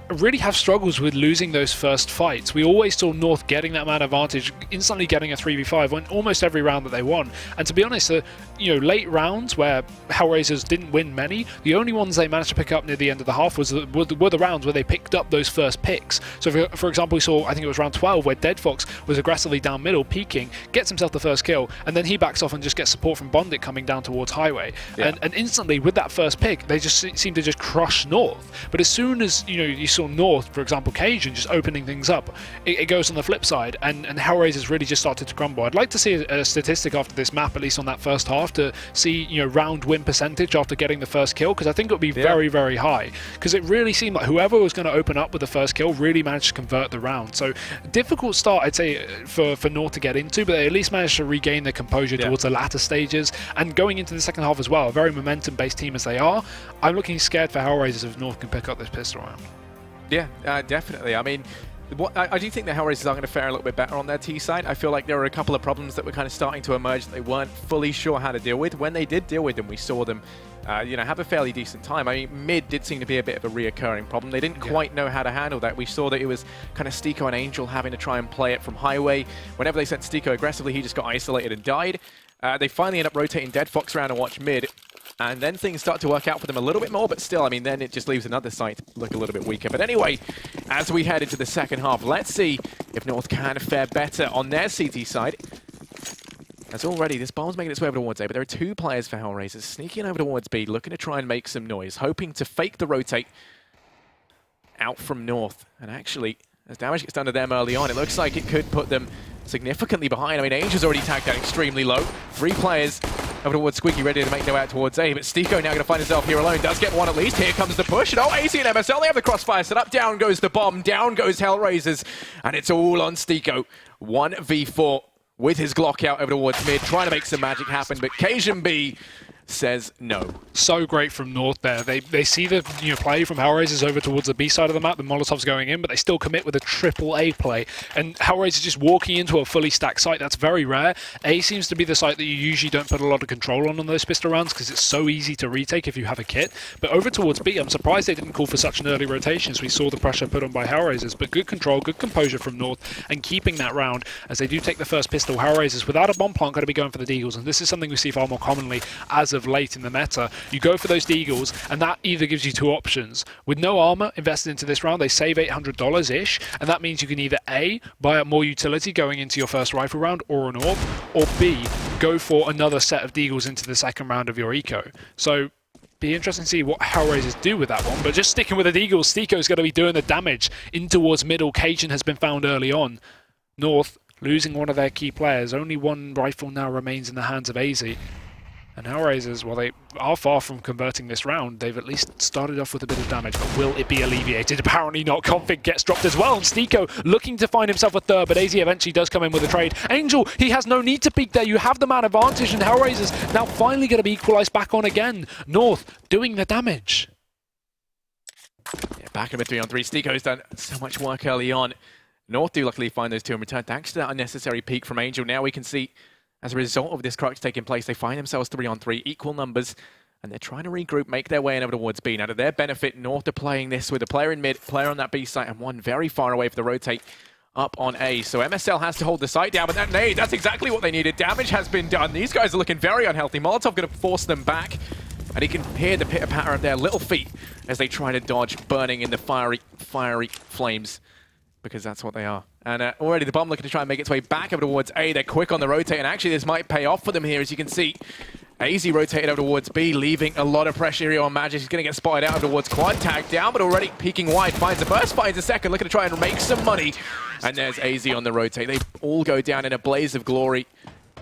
really have struggles with losing those first fights. We always saw North getting that man advantage, instantly getting a 3v5 on almost every round that they won. And to be honest, you know, late rounds where HellRaisers didn't win many, the only ones they managed to pick up near the end of the half were the rounds where they picked up those first picks. So for example, we saw, I think it was round 12, where Dead Fox was aggressively down middle, peeking, gets himself the first kill, and then he backs off and just gets support from Bondit coming down towards Highway. And instantly, with that first pick, they just seem to just crush North. But as soon as, you know, you saw North, for example, Cajun, just opening things up, it goes on the flip side, and HellRaisers really just started to crumble. I'd like to see a statistic after this map, at least on that first half, to see, you know, round win percentage after getting the first kill, because I think it would be very, very high, because it really seemed like whoever was going to open up with the first kill really managed to convert the round. So difficult start, I'd say, for North to get into, but they at least managed to regain their composure towards the latter stages, and going into the second half as well, a very momentum-based team as they are, I'm looking scared for HellRaisers if North can pick up this pistol round. Yeah, definitely. I mean, I do think the HellRaisers are going to fare a little bit better on their T side. I feel like there were a couple of problems that were kind of starting to emerge that they weren't fully sure how to deal with. When they did deal with them, we saw them, you know, have a fairly decent time. I mean, mid did seem to be a bit of a reoccurring problem. They didn't quite know how to handle that. We saw that it was kind of Stiko and Angel having to try and play it from Highway. Whenever they sent Stiko aggressively, he just got isolated and died. They finally end up rotating Dead Fox around and watch mid. And then things start to work out for them a little bit more, but still, I mean, then it just leaves another side look a little bit weaker. But anyway, as we head into the second half, let's see if North can fare better on their CT side. As already, this bomb's making its way over towards A, but there are 2 players for HellRaisers sneaking over towards B, looking to try and make some noise, hoping to fake the rotate out from North. And actually, as damage gets done to them early on, it looks like it could put them significantly behind. I mean, Angel's already tagged out extremely low. 3 players over towards Squeaky, ready to make their way out towards A, but Stiko now going to find himself here alone. Does get one at least. Here comes the push, and oh, AC and MSL, they have the crossfire set up. Down goes the bomb, down goes HellRaisers, and it's all on Stiko. 1v4 with his Glock out over towards mid, trying to make some magic happen, but Cajun B says no. So great from North there. They see the play from HellRaisers over towards the B side of the map. The Molotov's going in, but they still commit with a triple A play. And HellRaisers just walking into a fully stacked site. That's very rare. A seems to be the site that you usually don't put a lot of control on those pistol rounds because it's so easy to retake if you have a kit. But over towards B, I'm surprised they didn't call for such an early rotation, so we saw the pressure put on by HellRaisers. But good control, good composure from North, and keeping that round as they do take the first pistol. HellRaisers, without a bomb plant, going to be going for the Deagles. And this is something we see far more commonly as of late in the meta. You go for those Deagles, and that either gives you two options. With no armor invested into this round, they save $800-ish, and that means you can either A, buy up more utility going into your first rifle round or an AWP, or B, go for another set of Deagles into the second round of your eco. So be interesting to see what HellRaisers do with that one, but just sticking with the Deagles, Stiko's going to be doing the damage in towards middle. Cajun has been found early on. North losing one of their key players. Only one rifle now remains in the hands of AZ. And HellRaisers, while they are far from converting this round, they've at least started off with a bit of damage, but will it be alleviated? Apparently not. Config gets dropped as well, and Stiko looking to find himself a third, but AZ eventually does come in with a trade. Angel, he has no need to peek there. You have the man advantage, and HellRaisers now finally going to be equalized back on again. North doing the damage. Yeah, back in the 3-on-3. Stiko's done so much work early on. North do luckily find those two in return, thanks to that unnecessary peek from Angel. Now we can see, as a result of this crux taking place, they find themselves 3-on-3, equal numbers, and they're trying to regroup, make their way in over towards B. Now, to their benefit, North are playing this with a player in mid, player on that B site, and one very far away for the rotate up on A. So MSL has to hold the site down, but that nade, that's exactly what they needed. Damage has been done. These guys are looking very unhealthy. Molotov going to force them back, and he can hear the pitter-patter of their little feet as they try to dodge, burning in the fiery flames, because that's what they are. And already the bomb looking to try and make its way back over towards A. They're quick on the rotate, and actually this might pay off for them here, as you can see. AZ rotated over towards B, leaving a lot of pressure here on Magic. He's going to get spotted out over towards Quad, tagged down, but already peeking wide. Finds the first, finds the second, looking to try and make some money. And there's AZ on the rotate. They all go down in a blaze of glory.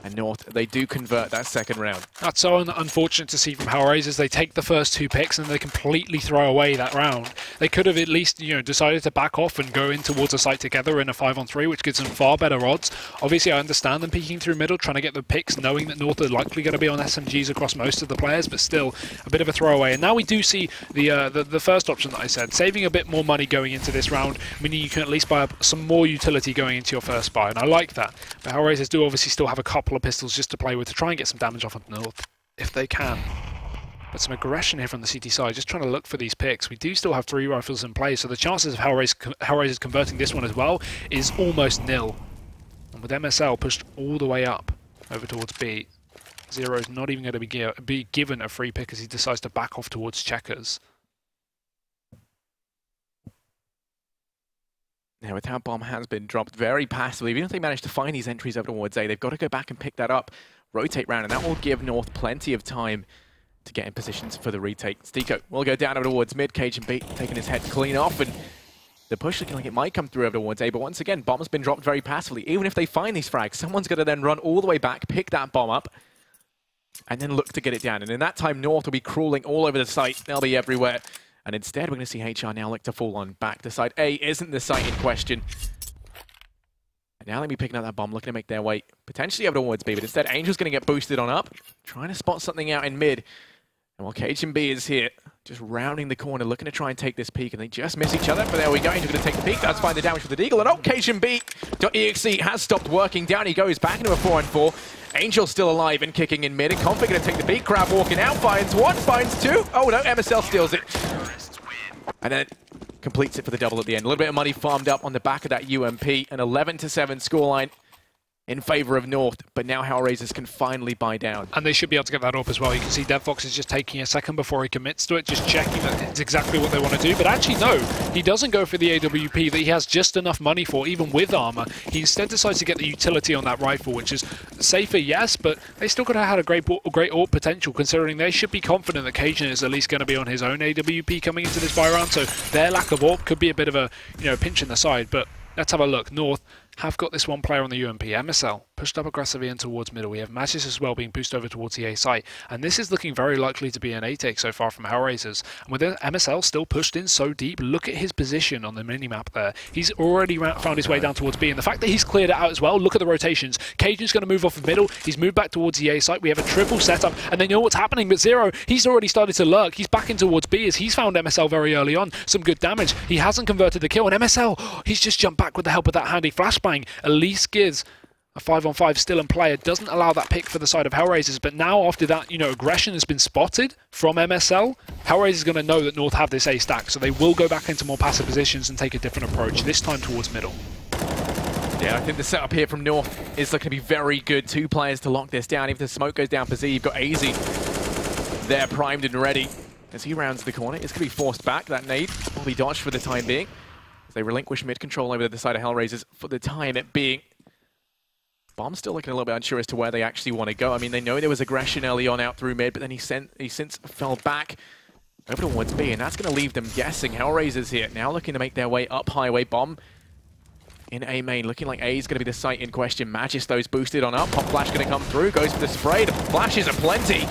And North, they do convert that second round. That's so unfortunate to see from HellRaisers. They take the first 2 picks and they completely throw away that round. They could have at least, you know, decided to back off and go in towards a site together in a 5-on-3, which gives them far better odds. Obviously, I understand them peeking through middle, trying to get the picks, knowing that North are likely going to be on SMGs across most of the players, but still a bit of a throwaway. And now we do see the first option that I said, saving a bit more money going into this round, meaning you can at least buy some more utility going into your first buy, and I like that. But HellRaisers do obviously still have a couple of pistols just to play with to try and get some damage off of North if they can. But some aggression here from the CT side, just trying to look for these picks. We do still have 3 rifles in play, so the chances of HellRaisers converting this one as well is almost nil. And with MSL pushed all the way up over towards B, Zero is not even going to be given a free pick as he decides to back off towards checkers. Now, with how bomb has been dropped very passively, even if they manage to find these entries over towards A, they've got to go back and pick that up, rotate round, and that will give North plenty of time to get in positions for the retake. Stico will go down over towards mid, Cage and B taking his head clean off, and the push looking like it might come through over towards A, but once again, bomb's been dropped very passively. Even if they find these frags, someone's going to then run all the way back, pick that bomb up, and then look to get it down. And in that time, North will be crawling all over the site. They'll be everywhere. And instead, we're going to see HR now look to fall on back to side A. Isn't the site in question. And now they'll be picking up that bomb, looking to make their way potentially over towards B. But instead, Angel's going to get boosted on up, trying to spot something out in mid. And while Cage and B is here, just rounding the corner, looking to try and take this peak. And they just miss each other. But there we go. Angel's going to take the peak. That's fine. The damage for the Deagle. And oh, Cage and B.exe has stopped working. Down he goes, back into a 4-on-4. Angel still alive and kicking in mid, and Config going to take the beat. Crab walking out, finds 1, finds 2. Oh no, MSL steals it. And then completes it for the double at the end. A little bit of money farmed up on the back of that UMP. An 11-7 scoreline in favor of North, but now HellRaisers can finally buy down. And they should be able to get that up as well. You can see DevFox is just taking a second before he commits to it, just checking that it's exactly what they want to do. But actually, no, he doesn't go for the AWP that he has just enough money for, even with armor. He instead decides to get the utility on that rifle, which is safer, yes, but they still could have had a great AWP potential, considering they should be confident that Cajun is at least going to be on his own AWP coming into this buy round. So their lack of AWP could be a bit of a pinch in the side. But let's have a look. North have got this one player on the UMP. MSL pushed up aggressively in towards middle. We have Matches as well being pushed over towards the A site. And this is looking very likely to be an A take so far from HellRaisers. And with MSL still pushed in so deep, look at his position on the minimap there. He's already found his way down towards B. And the fact that he's cleared it out as well, look at the rotations. Cajun's going to move off of middle. He's moved back towards the A site. We have a triple setup. And they know what's happening. But Zero, he's already started to lurk. He's back in towards B as he's found MSL very early on. Some good damage. He hasn't converted the kill. And MSL, he's just jumped back with the help of that handy flashbang. At least gives a 5-on-5 still in play. It doesn't allow that pick for the side of HellRaisers, but now after that, aggression has been spotted from MSL, HellRaisers is going to know that North have this A stack, so they will go back into more passive positions and take a different approach, this time towards middle. Yeah, I think the setup here from North is looking to be very good. 2 players to lock this down. If the smoke goes down for Z, you've got AZ there primed and ready. As he rounds the corner, it's going to be forced back. That nade will be dodged for the time being. As they relinquish mid-control over the side of HellRaisers for the time it being. Bomb's still looking a little bit unsure as to where they actually want to go. I mean, they know there was aggression early on out through mid, but then he since fell back over towards B, and that's going to leave them guessing. HellRaisers here, now looking to make their way up highway. Bomb in A main, looking like A is going to be the site in question. Magistow's boosted on up. Pop flash going to come through, goes for the spray. The flashes are plenty.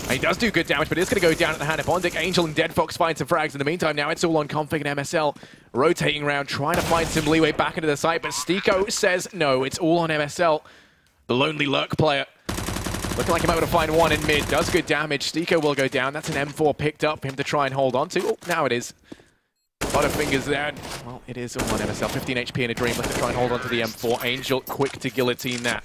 And he does do good damage, but it's going to go down at the hand of Bondic. Angel and DeadFox find some frags. In the meantime, now it's all on Config and MSL. Rotating around, trying to find some leeway back into the site, but Stico says no, it's all on MSL. The lonely lurk player. Looking like he might be able to find one in mid. Does good damage. Stico will go down. That's an M4 picked up for him to try and hold on to. Oh, now it is. A lot of fingers there. And, well, it is all on MSL. 15 HP in a dream. Let's try and hold on to the M4. Angel quick to guillotine that.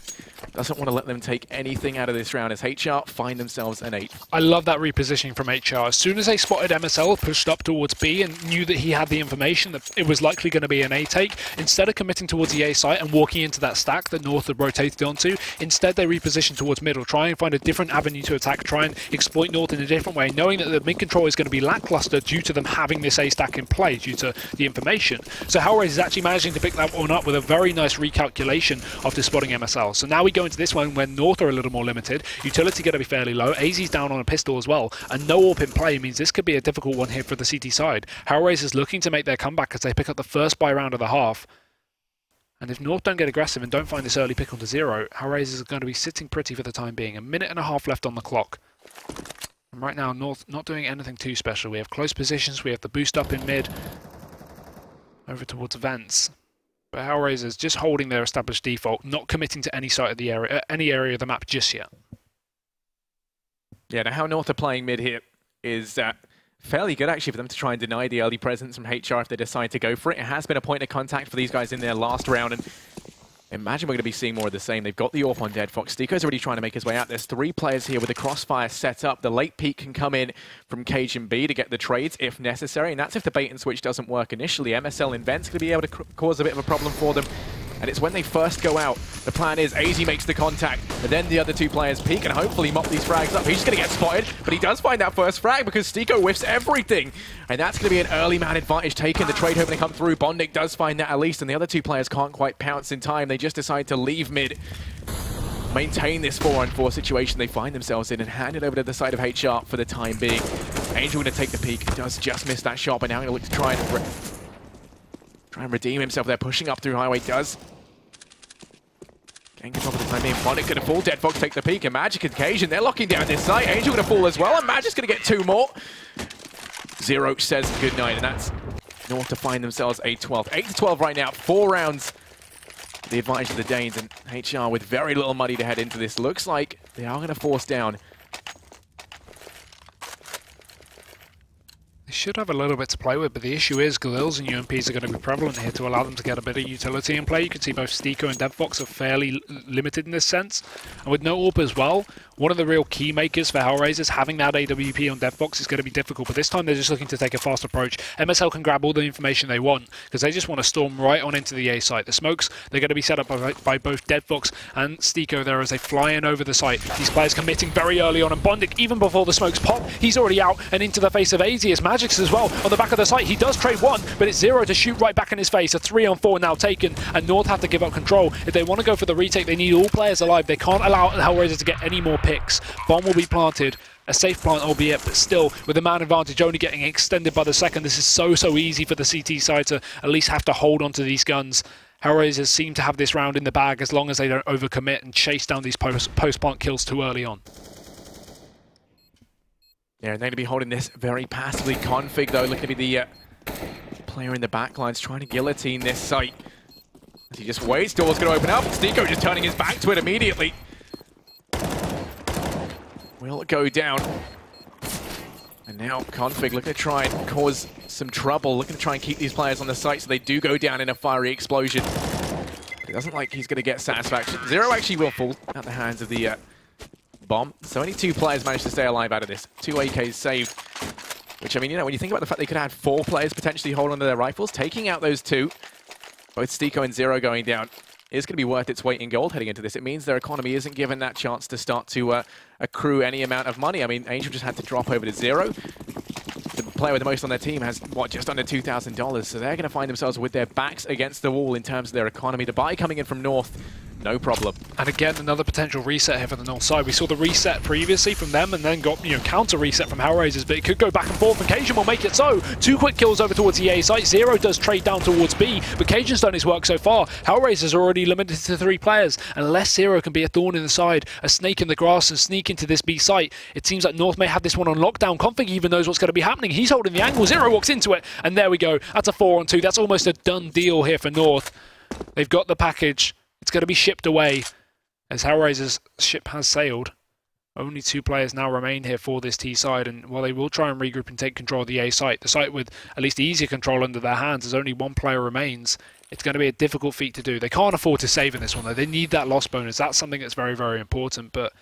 Doesn't want to let them take anything out of this round as HR find themselves an 8. I love that repositioning from HR. As soon as they spotted MSL pushed up towards B and knew that he had the information that it was likely going to be an A take, instead of committing towards the A site and walking into that stack that North had rotated onto, instead they repositioned towards middle, try and find a different avenue to attack, try and exploit North in a different way, knowing that the mid control is going to be lackluster due to them having this A stack in play due to the information. So HellRaisers is actually managing to pick that one up with a very nice recalculation after spotting MSL. So now we go into this one when North are a little more limited. Utility going to be fairly low. AZ's down on a pistol as well. And no AWP in play means this could be a difficult one here for the CT side. HellRaisers looking to make their comeback as they pick up the first buy round of the half. And if North don't get aggressive and don't find this early pick onto Zero, HellRaisers are going to be sitting pretty for the time being. 1.5 minutes left on the clock. And right now, North not doing anything too special. We have close positions, we have the boost up in mid, over towards Vents. But HellRaisers just holding their established default, not committing to any side of the area, any area of the map just yet. Yeah, now how North are playing mid here is fairly good actually for them to try and deny the early presence from HR if they decide to go for it. It has been a point of contact for these guys in their last round, and imagine we're going to be seeing more of the same. They've got the AWP on Dead Fox. Stiko's already trying to make his way out. There's 3 players here with the crossfire set up. The late peek can come in from Cage and B to get the trades if necessary, and that's if the bait and switch doesn't work initially. MSL and Vent's going to be able to cause a bit of a problem for them. And it's when they first go out. The plan is AZ makes the contact, and then the other 2 players peek and hopefully mop these frags up. He's just going to get spotted, but he does find that first frag because Stiko whiffs everything. And that's going to be an early man advantage taken. The trade hoping to come through. Bondik does find that at least, and the other 2 players can't quite pounce in time. They just decide to leave mid, maintain this 4-on-4 situation they find themselves in, and hand it over to the side of HR for the time being. Angel going to take the peek. Does just miss that shot, but now going to look to try and redeem himself there, pushing up through highway, does. Getting control for the time being. Bondik going to fall, Dead Fox take the peek, and Magic and Cajun, they're locking down this site. Angel going to fall as well, and Magic's going to get 2 more. Zero says goodnight, and that's North to find themselves a 12th. 8-12 right now, 4 rounds. The advantage of the Danes, and HR with very little money to head into this. Looks like they are going to force down. They should have a little bit to play with, but the issue is Galils and UMPs are going to be prevalent here to allow them to get a bit of utility in play. You can see both Stiko and Dead Fox are fairly limited in this sense. And with no AWP as well, one of the real key makers for HellRaisers, having that AWP on Dead Fox is going to be difficult. But this time they're just looking to take a fast approach. MSL can grab all the information they want because they just want to storm right on into the A site. The smokes, they're going to be set up by both Dead Fox and Stiko there as they fly in over the site. These players committing very early on, and Bondik, even before the smokes pop, he's already out and into the face of AZ as Magic's as well. On the back of the site, he does trade 1, but it's Zero to shoot right back in his face. A 3-on-4 now taken, and North have to give up control. If they want to go for the retake, they need all players alive. They can't allow HellRaisers to get any more picks. Bomb will be planted. A safe plant, albeit, but still, with the man advantage only getting extended by the second, this is so easy for the CT side to at least have to hold onto these guns. HellRaisers seem to have this round in the bag as long as they don't overcommit and chase down these post-plant kills too early on. Yeah, they're going to be holding this very passively. Config, though, looking to be the player in the backlines trying to guillotine this site. As he just waits, door's going to open up. Stiko just turning his back to it immediately. Will it go down? And now Config looking to try and cause some trouble, looking to try and keep these players on the site so they do go down in a fiery explosion. It doesn't like he's going to get satisfaction. Zero actually will fall at the hands of the bomb. So only 2 players managed to stay alive out of this. 2 AKs saved. Which, I mean, you know, when you think about the fact they could have had 4 players potentially hold onto their rifles, taking out those 2, both Stiko and Zero going down, is going to be worth its weight in gold heading into this. It means their economy isn't given that chance to start to accrue any amount of money. I mean, Angel just had to drop over to Zero. The player with the most on their team has, what, just under $2,000. So they're going to find themselves with their backs against the wall in terms of their economy. The buy coming in from North, no problem. And again, another potential reset here for the North side. We saw the reset previously from them and then got, counter reset from HellRaisers, but it could go back and forth, and Cajun will make it so. 2 quick kills over towards the A site. Zero does trade down towards B, but Cajun's done his work so far. HellRaisers are already limited to 3 players. Unless Zero can be a thorn in the side, a snake in the grass, and sneak into this B site, it seems like North may have this one on lockdown. Config even knows what's going to be happening. He's holding the angle. Zero walks into it, and there we go. That's a 4-on-2. That's almost a done deal here for North. They've got the package. It's going to be shipped away. As HellRaisers' ship has sailed, only 2 players now remain here for this T side, and while they will try and regroup and take control of the A site, the site with at least easier control under their hands as only 1 player remains, it's going to be a difficult feat to do. They can't afford to save in this one, though. They need that loss bonus. That's something that's very important, but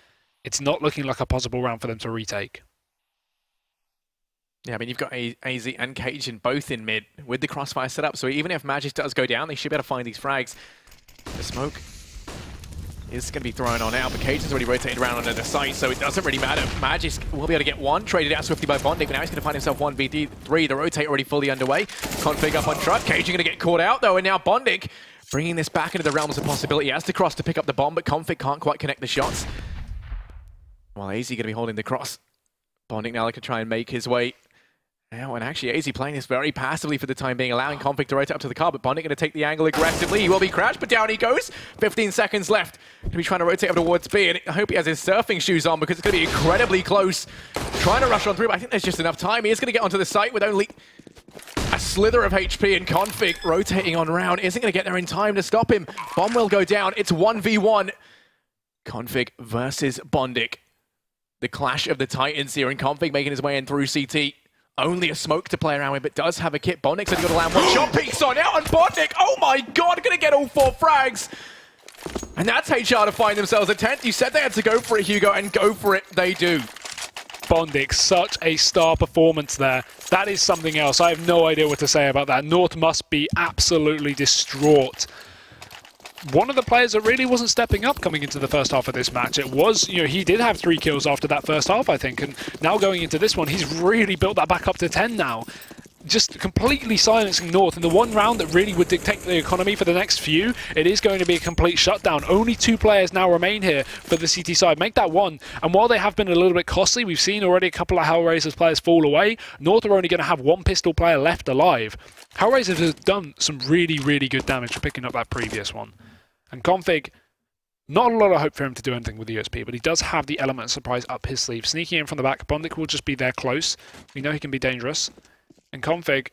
it's not looking like a possible round for them to retake. Yeah, I mean, you've got AZ and Cajun both in mid with the crossfire set up, so even if Magic does go down, they should be able to find these frags. The smoke is going to be thrown on out, but Cajun's already rotated around onto the site, so it doesn't really matter. Magic will be able to get 1, traded out swiftly by Bondik, but now he's going to find himself 1v3. The rotate already fully underway. Config up on truck. Cajun going to get caught out, though, and now Bondik bringing this back into the realms of possibility. He has to cross to pick up the bomb, but Config can't quite connect the shots. While AZ going to be holding the cross. Bondik now looking to try and make his way Now, and actually, AZ playing this very passively for the time being, allowing Config to rotate up to the car, but Bondic going to take the angle aggressively. He will be crashed, but down he goes. 15 seconds left. Going to be trying to rotate over towards B, and I hope he has his surfing shoes on because it's going to be incredibly close. Trying to rush on through, but I think there's just enough time. He is going to get onto the site with only a slither of HP, and Config rotating on round isn't going to get there in time to stop him. Bomb will go down. It's 1v1. Config versus Bondic. The clash of the Titans here, and Config making his way in through CT. Only a smoke to play around with, but does have a kit. Bondic's only got to land one shot. Peeks on out, and Bondic, oh my god, going to get all 4 frags. And that's HR to find themselves a 10th. You said they had to go for it, Hugo, and go for it they do. Bondic, such a star performance there. That is something else. I have no idea what to say about that. North must be absolutely distraught. One of the players that really wasn't stepping up coming into the first half of this match. It was, you know, he did have 3 kills after that first half, I think, and now going into this one, he's really built that back up to 10 now. Just completely silencing North in the one round that really would dictate the economy for the next few. It is going to be a complete shutdown. Only 2 players now remain here for the CT side. Make that 1. And while they have been a little bit costly, we've seen already a couple of HellRaisers players fall away. North are only going to have 1 pistol player left alive. HellRaisers has done some really, really good damage for picking up that previous one. And Config, not a lot of hope for him to do anything with the USP, but he does have the element of surprise up his sleeve. Sneaking in from the back, Bondic will just be there close. We know he can be dangerous. And Config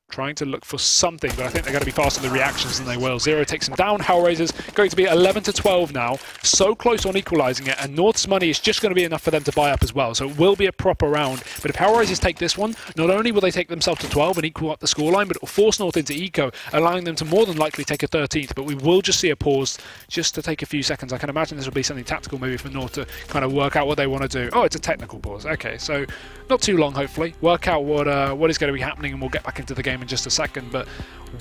trying to look for something, but I think they're going to be faster in the reactions than they will. Zero takes him down. HellRaisers going to be 11-12 now. So close on equalizing it, and North's money is just going to be enough for them to buy up as well. So it will be a proper round. But if HellRaisers take this one, not only will they take themselves to 12 and equal up the scoreline, but it will force North into eco, allowing them to more than likely take a 13th. But we will just see a pause just to take a few seconds. I can imagine this will be something tactical maybe for North to kind of work out what they want to do. Oh, it's a technical pause. Okay, so not too long, hopefully. Work out what is going to be happening, and we'll get back into the game in just a second. But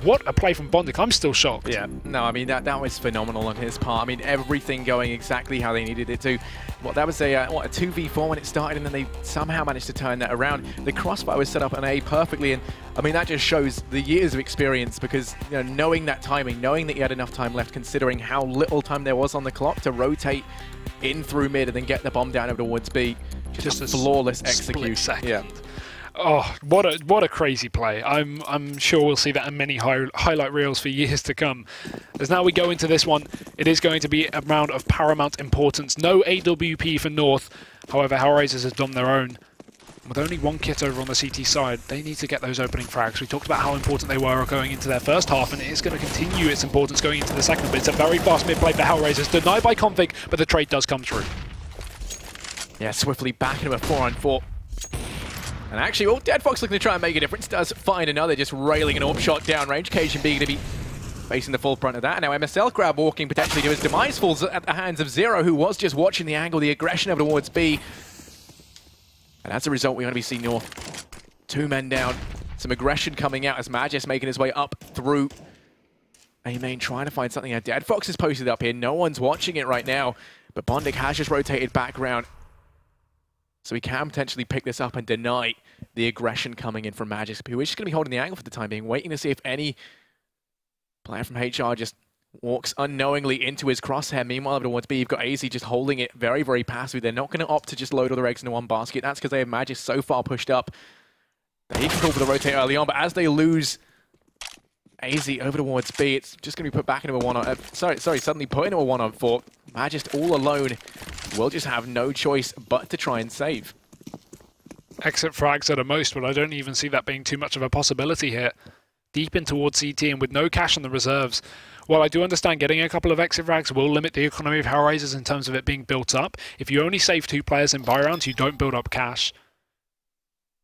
what a play from Bondic. I'm still shocked. Yeah, no, I mean, that was phenomenal on his part. I mean, everything going exactly how they needed it to. Well, that was a 2v4 when it started, and then they somehow managed to turn that around. The crossfire was set up on A perfectly, and I mean, that just shows the years of experience because, you know, knowing that timing, knowing that you had enough time left, considering how little time there was on the clock to rotate in through mid and then get the bomb down over towards B. Just a flawless execution. Yeah. Oh, what a crazy play. I'm sure we'll see that in many highlight reels for years to come. As now we go into this one, it is going to be a round of paramount importance. No AWP for North. However, HellRaisers have done their own. With only 1 kit over on the CT side, they need to get those opening frags. We talked about how important they were going into their first half, and it is going to continue its importance going into the second. But it's a very fast mid play for HellRaisers. Denied by Config, but the trade does come through. Yeah, swiftly back into a 4-on-4. And actually, well, Dead Fox looking to try and make a difference. Does find another, just railing an AWP shot down range. Cajun B going to be facing the full front of that. And now MSL grab walking potentially to his demise, falls at the hands of Zero, who was just watching the angle, the aggression over towards B. And as a result, we're going to be seeing North 2 men down. Some aggression coming out as Magis making his way up through A main, trying to find something. Dead Fox is posted up here. No one's watching it right now. But Bondic has just rotated back around. So he can potentially pick this up and deny the aggression coming in from Magis, who is just going to be holding the angle for the time being, waiting to see if any player from HR just walks unknowingly into his crosshair. Meanwhile, over towards B, you've got AZ just holding it very, very passively. They're not going to opt to just load all their eggs into one basket. That's because they have Magis so far pushed up that he can call for the rotate early on, but as they lose AZ over towards B, it's just going to be put back into a 1-on... suddenly put into a 1-on-4. Magis all alone will just have no choice but to try and save. Exit frags at a most, but I don't even see that being too much of a possibility here. Deep in towards CT and with no cash on the reserves. While I do understand getting a couple of exit frags will limit the economy of HellRaisers in terms of it being built up. If you only save 2 players in buy rounds, you don't build up cash.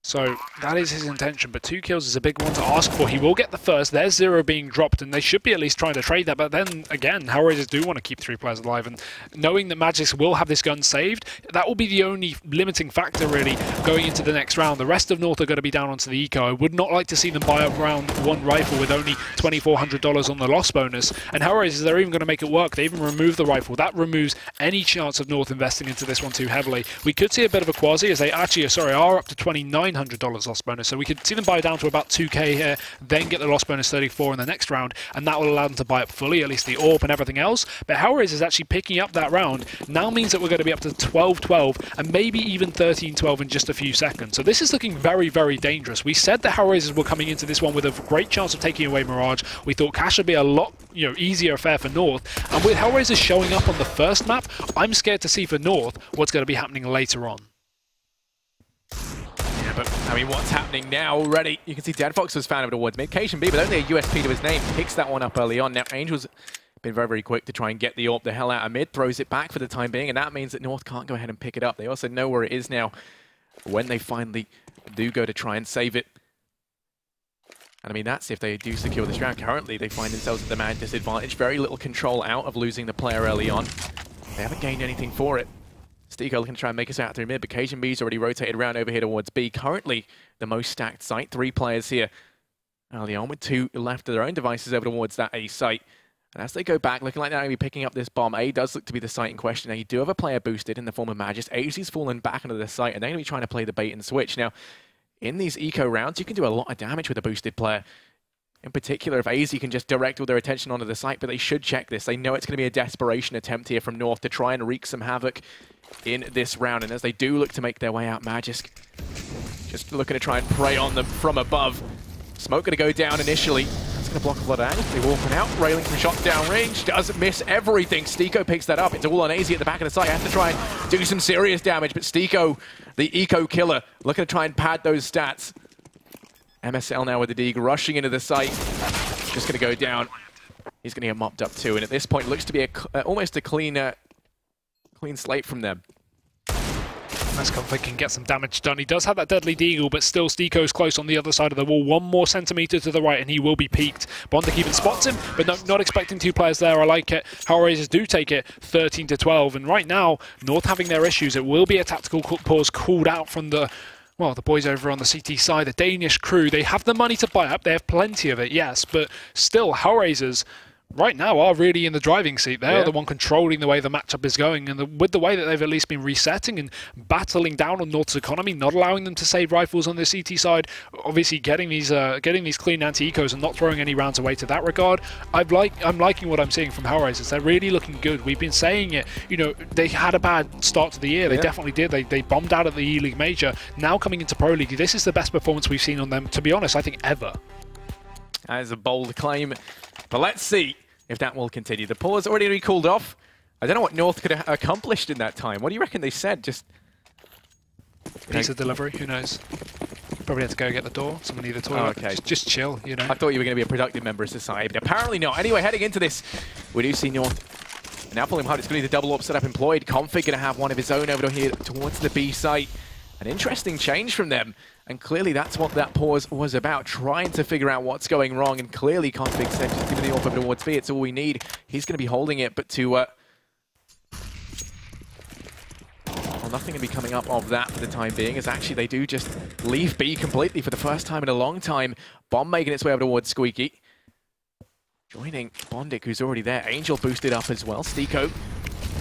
So that is his intention, but 2 kills is a big one to ask for. He will get the first. There's Zero being dropped, and they should be at least trying to trade that. But then, again, HellRaisers do want to keep 3 players alive, and knowing that Magis will have this gun saved, that will be the only limiting factor, really, going into the next round. The rest of North are going to be down onto the eco. I would not like to see them buy up round 1 rifle with only $2,400 on the loss bonus. And HellRaisers, they're even going to make it work. They even remove the rifle. That removes any chance of North investing into this one too heavily. We could see a bit of a quasi, as they actually are up to $2,900 $900 loss bonus. So we could see them buy down to about 2k here, then get the loss bonus 34 in the next round, and that will allow them to buy up fully, at least the AWP and everything else. But HellRaisers actually picking up that round now means that we're going to be up to 12-12 and maybe even 13-12 in just a few seconds. So this is looking very, very dangerous. We said the HellRaisers were coming into this one with a great chance of taking away Mirage. We thought Cash would be a lot, easier affair for North. And with HellRaisers showing up on the first map, I'm scared to see for North what's going to be happening later on. Yeah, but I mean, what's happening now already? You can see Deadfox was found over towards mid. Cation B, but only a USP to his name, picks that one up early on. Now Angel's been very, very quick to try and get the AWP the hell out of mid, throws it back for the time being, and that means that North can't go ahead and pick it up. They also know where it is now when they finally do go to try and save it. And I mean, that's if they do secure this round. Currently, they find themselves at the man disadvantage. Very little control out of losing the player early on. They haven't gained anything for it. Stiko looking to try and make us out through mid, but Cajun B's already rotated around over here towards B. Currently, the most stacked site. 3 players here early on with 2 left to their own devices over towards that A site. And as they go back, looking like they're going to be picking up this bomb, A does look to be the site in question. Now, you do have a player boosted in the form of Magis. AZ's fallen back onto the site, and they're going to be trying to play the bait and switch. Now, in these eco rounds, you can do a lot of damage with a boosted player. In particular, if AZ can just direct all their attention onto the site, but they should check this. They know it's going to be a desperation attempt here from North to try and wreak some havoc in this round. And as they do look to make their way out, Magisk just looking to try and prey on them from above. Smoke going to go down initially. That's going to block a lot of angles. They walking out, railing some shots downrange. Doesn't miss everything. Stiko picks that up. It's all on AZ at the back of the site. Has to try and do some serious damage, but Stiko, the eco killer, looking to try and pad those stats. MSL now with the Deagle rushing into the site. Just going to go down. He's going to get mopped up too. And at this point, it looks to be almost a clean slate from them. As Conflict can get some damage done. He does have that deadly Deagle, but still Stiko's close on the other side of the wall. 1 more centimetre to the right and he will be peaked. Bondic even spots him, but no, not expecting 2 players there. I like it. HellRaisers do take it 13-12. And right now, North having their issues. It will be a tactical pause called out from the boys over on the CT side, the Danish crew. They have the money to buy up. They have plenty of it, yes, but still, HellRaisers right now are really in the driving seat. They're the one controlling the way the matchup is going, and with the way that they've at least been resetting and battling down on North's economy, not allowing them to save rifles on the CT side, obviously getting these clean anti-ecos and not throwing any rounds away to that regard. I'm liking what I'm seeing from HellRaisers. They're really looking good. We've been saying it. They had a bad start to the year. They definitely did. They bombed out at the E-League Major. Now coming into Pro League, this is the best performance we've seen on them, to be honest, I think ever. That is a bold claim, but let's see if that will continue. The pause already called off. I don't know what North could have accomplished in that time. What do you reckon they said? Just pizza delivery, who knows? Probably had to go get the door. Someone need the toilet. Okay. Just chill, I thought you were going to be a productive member of society, but apparently not. Anyway, heading into this, we do see North. And now pulling hard, it's going to be the double AWP setup employed. Config going to have one of his own over here towards the B site. An interesting change from them. And clearly that's what that pause was about, trying to figure out what's going wrong. And clearly Config said, just give me the AWP over towards B, it's all we need. He's going to be holding it, but nothing going to be coming up of that for the time being, as actually they do just leave B completely for the first time in a long time. Bomb making its way over towards Squeaky. Joining Bondic, who's already there. Angel boosted up as well. Stiko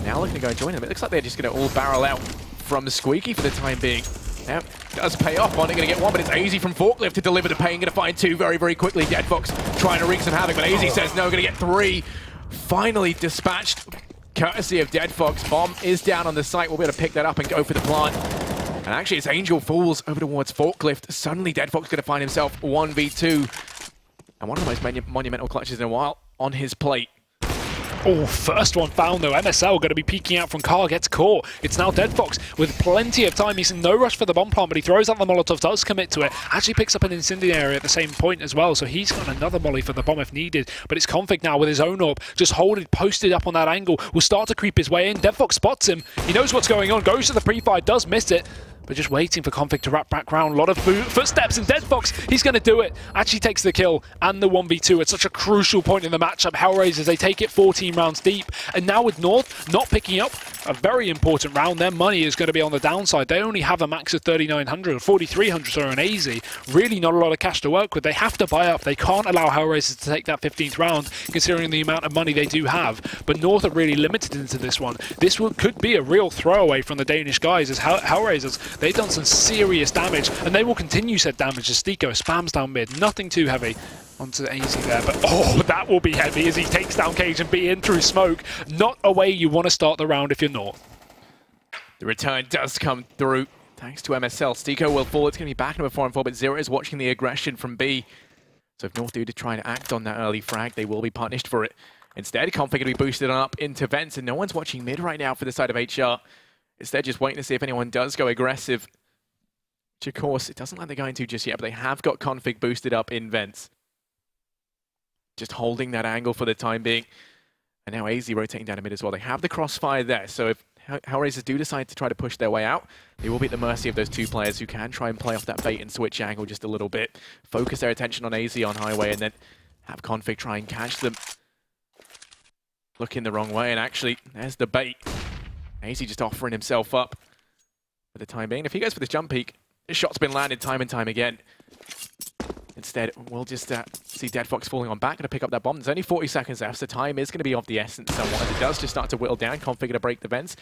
now looking to go and join them. It looks like they're just going to all barrel out from Squeaky for the time being. Yeah, does pay off. Bondic going to get 1, but it's AZ from Forklift to deliver the pain. Going to find 2 very, very quickly. Deadfox trying to wreak some havoc, but AZ says no, going to get 3. Finally dispatched, courtesy of Deadfox. Bomb is down on the site. We'll be able to pick that up and go for the plant. And actually, as Angel falls over towards Forklift, suddenly Deadfox going to find himself 1v2. And one of the most monumental clutches in a while on his plate. Oh, first one found though. MSL going to be peeking out from Carl, gets caught. It's now Deadfox with plenty of time. He's in no rush for the bomb plant, but he throws out the Molotov, does commit to it. Actually picks up an incendiary at the same point as well, so he's got another molly for the bomb if needed. But it's Config now with his own AWP, just holding, posted up on that angle. Will start to creep his way in. Deadfox spots him. He knows what's going on, goes to the pre-fire, does miss it. But just waiting for Config to wrap back round. A lot of footsteps, and Deadfox, he's going to do it. Actually takes the kill and the 1v2 at such a crucial point in the matchup. HellRaisers, they take it 14 rounds deep. And now with North not picking up a very important round, their money is going to be on the downside. They only have a max of 3,900, 4,300, sorry, on AZ. Really not a lot of cash to work with. They have to buy up. They can't allow HellRaisers to take that 15th round, considering the amount of money they do have. But North are really limited into this one. This could be a real throwaway from the Danish guys, as HellRaisers, They've done some serious damage, and they will continue said damage as Stico spams down mid. Nothing too heavy onto AZ there, but oh, that will be heavy as he takes down Cage and B in through smoke. Not a way you want to start the round if you're North. The return does come through. Thanks to MSL, Stico will fall. It's going to be back number 4 and 4, but Zero is watching the aggression from B. So if North do to try and act on that early frag, they will be punished for it. Instead, Config going to be boosted on up into Vents, and no one's watching mid right now for the side of HR. Instead, just waiting to see if anyone does go aggressive. Which, of course, it doesn't like they're going to just yet, but they have got Config boosted up in Vents. Just holding that angle for the time being. And now AZ rotating down the mid as well. They have the crossfire there, so if HellRaisers do decide to try to push their way out, they will be at the mercy of those two players who can try and play off that bait and switch angle just a little bit. Focus their attention on AZ on highway and then have Config try and catch them. Looking the wrong way, and actually, there's the bait. AZ just offering himself up for the time being. If he goes for this jump peek, his shot's been landed time and time again. Instead, we'll just see Dead Fox falling on back, going to pick up that bomb. There's only 40 seconds left, so time is going to be of the essence somewhat. As it does just start to whittle down, Config to break the vents.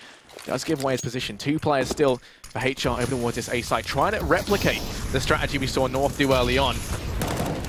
Does give away his position. 2 players still for HR over towards this A site, trying to replicate the strategy we saw North do early on.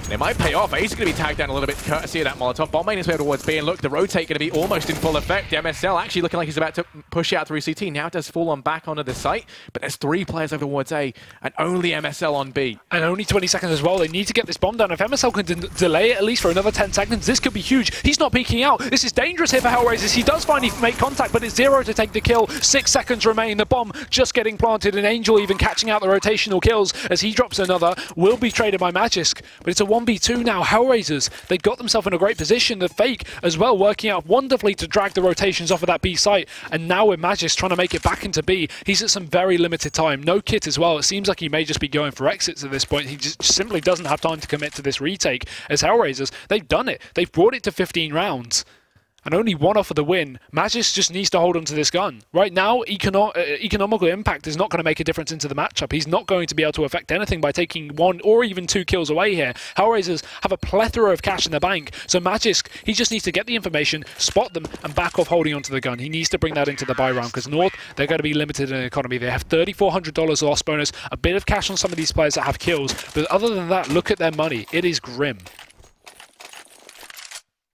They might pay off. A's going to be tagged down a little bit courtesy of that Molotov. Bomb main is way towards B, and look, the rotate going to be almost in full effect. MSL actually looking like he's about to push out through CT. Now does fall on back onto the site, but there's 3 players over towards A, and only MSL on B. And only 20 seconds as well. They need to get this bomb down. If MSL can delay it at least for another 10 seconds, this could be huge. He's not peeking out. This is dangerous here for HellRaisers. He does finally make contact, but it's Zero to take the kill. 6 seconds remain. The bomb just getting planted, and Angel even catching out the rotational kills as he drops another. Will be traded by Magisk, but it's a 1v2 now. HellRaisers, they got themselves in a great position. The Fake as well working out wonderfully to drag the rotations off of that B site, and now with Magisk trying to make it back into B, he's at some very limited time. No kit as well. It seems like he may just be going for exits at this point. He just simply doesn't have time to commit to this retake. As HellRaisers, they've done it. They've brought it to 15 rounds. And only 1 off of the win. Magisk just needs to hold on to this gun. Right now, economical impact is not going to make a difference into the matchup. He's not going to be able to affect anything by taking 1 or even 2 kills away here. HellRaisers have a plethora of cash in the bank. So Magisk, he just needs to get the information, spot them, and back off holding onto the gun. He needs to bring that into the buy round, because North, they're going to be limited in economy. They have $3,400 loss bonus, a bit of cash on some of these players that have kills. But other than that, look at their money. It is grim.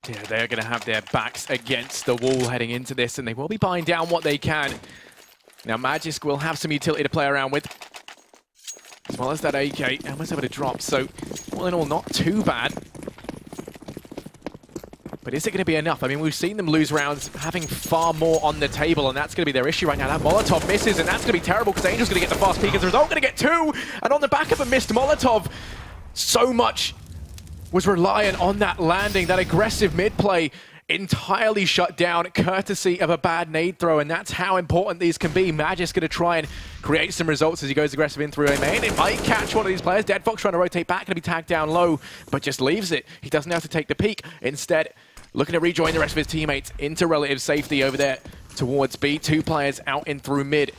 Yeah, they're going to have their backs against the wall heading into this, and they will be buying down what they can. Now, Magisk will have some utility to play around with, as well as that AK. Almost able to drop, so all in all, not too bad. But is it going to be enough? I mean, we've seen them lose rounds having far more on the table, and that's going to be their issue right now. That Molotov misses, and that's going to be terrible, because Angel's going to get the fast peek as a result, going to get 2! And on the back of a missed Molotov, so much was reliant on that landing. That aggressive mid play entirely shut down courtesy of a bad nade throw, and that's how important these can be. Magisk going to try and create some results as he goes aggressive in through A main. It might catch one of these players. Dead Fox trying to rotate back, going to be tagged down low, but just leaves it. He doesn't have to take the peek. Instead, looking to rejoin the rest of his teammates into relative safety over there towards B. 2 players out in through mid,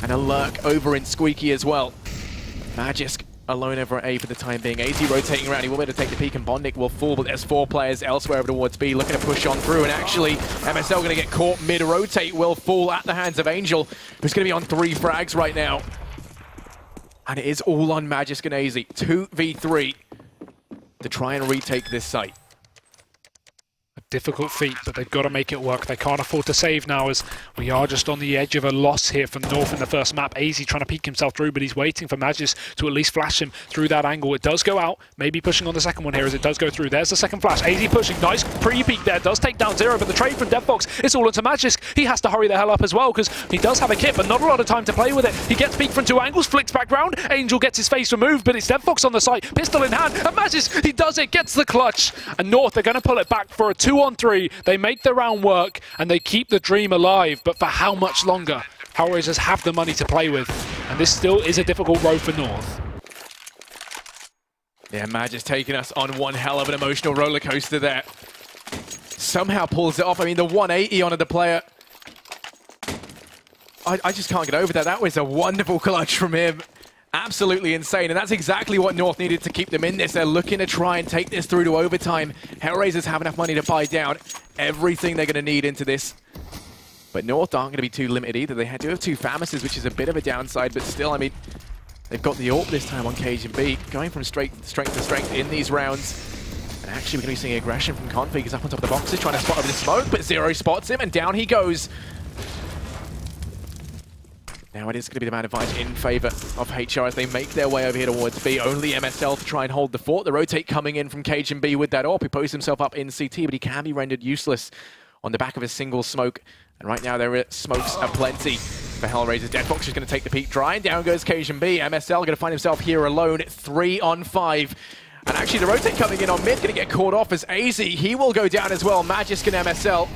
and a lurk over in Squeaky as well. Magisk alone over at A for the time being. AZ rotating around, he will be able to take the peek, and Bondik will fall, but there's 4 players elsewhere over towards B looking to push on through, and actually MSL going to get caught mid-rotate, will fall at the hands of Angel, who's going to be on 3 frags right now. And it is all on Magisk and AZ. 2v3 to try and retake this site. Difficult feat, but they've got to make it work. They can't afford to save now, as we are just on the edge of a loss here from North in the first map. AZ trying to peek himself through, but he's waiting for Magisk to at least flash him through that angle. It does go out, maybe pushing on the second one here as it does go through. There's the second flash. AZ pushing, nice pre-peek there, does take down Zero, but the trade from Dead Fox, it's all into Magisk. He has to hurry the hell up as well, because he does have a kit, but not a lot of time to play with it. He gets peeked from 2 angles, flicks back round. Angel gets his face removed, but it's Dead Fox on the site, pistol in hand, and Magisk, he does it, gets the clutch. And North, they're going to pull it back for a 2-on-3. They make the round work, and they keep the dream alive, but for how much longer? HellRaisers have the money to play with, and this still is a difficult road for North. Yeah, Magisk taking us on one hell of an emotional roller coaster there. Somehow pulls it off. I mean, the 180 onto the player. I just can't get over that. That was a wonderful clutch from him. Absolutely insane, and that's exactly what North needed to keep them in this. They're looking to try and take this through to overtime. HellRaisers have enough money to buy down everything they're going to need into this. But North aren't going to be too limited either. They do have 2 Famises, which is a bit of a downside, but still, I mean, they've got the AWP this time on KGB, going from strength to strength in these rounds. And actually, we're going to be seeing aggression from Config. He's up on top of the boxes, trying to spot over the smoke, but Zero spots him, and down he goes. Now it is going to be the man advantage in favor of HR as they make their way over here towards B. Only MSL to try and hold the fort. The rotate coming in from KGB with that AWP. He posts himself up in CT, but he can be rendered useless on the back of a single smoke. And right now, there are smokes aplenty for HellRaisers. Deadfox is going to take the peak dry, and down goes KGB. MSL going to find himself here alone, 3 on 5. And actually, the rotate coming in on mid, going to get caught off as AZ. He will go down as well. Magisk and MSL,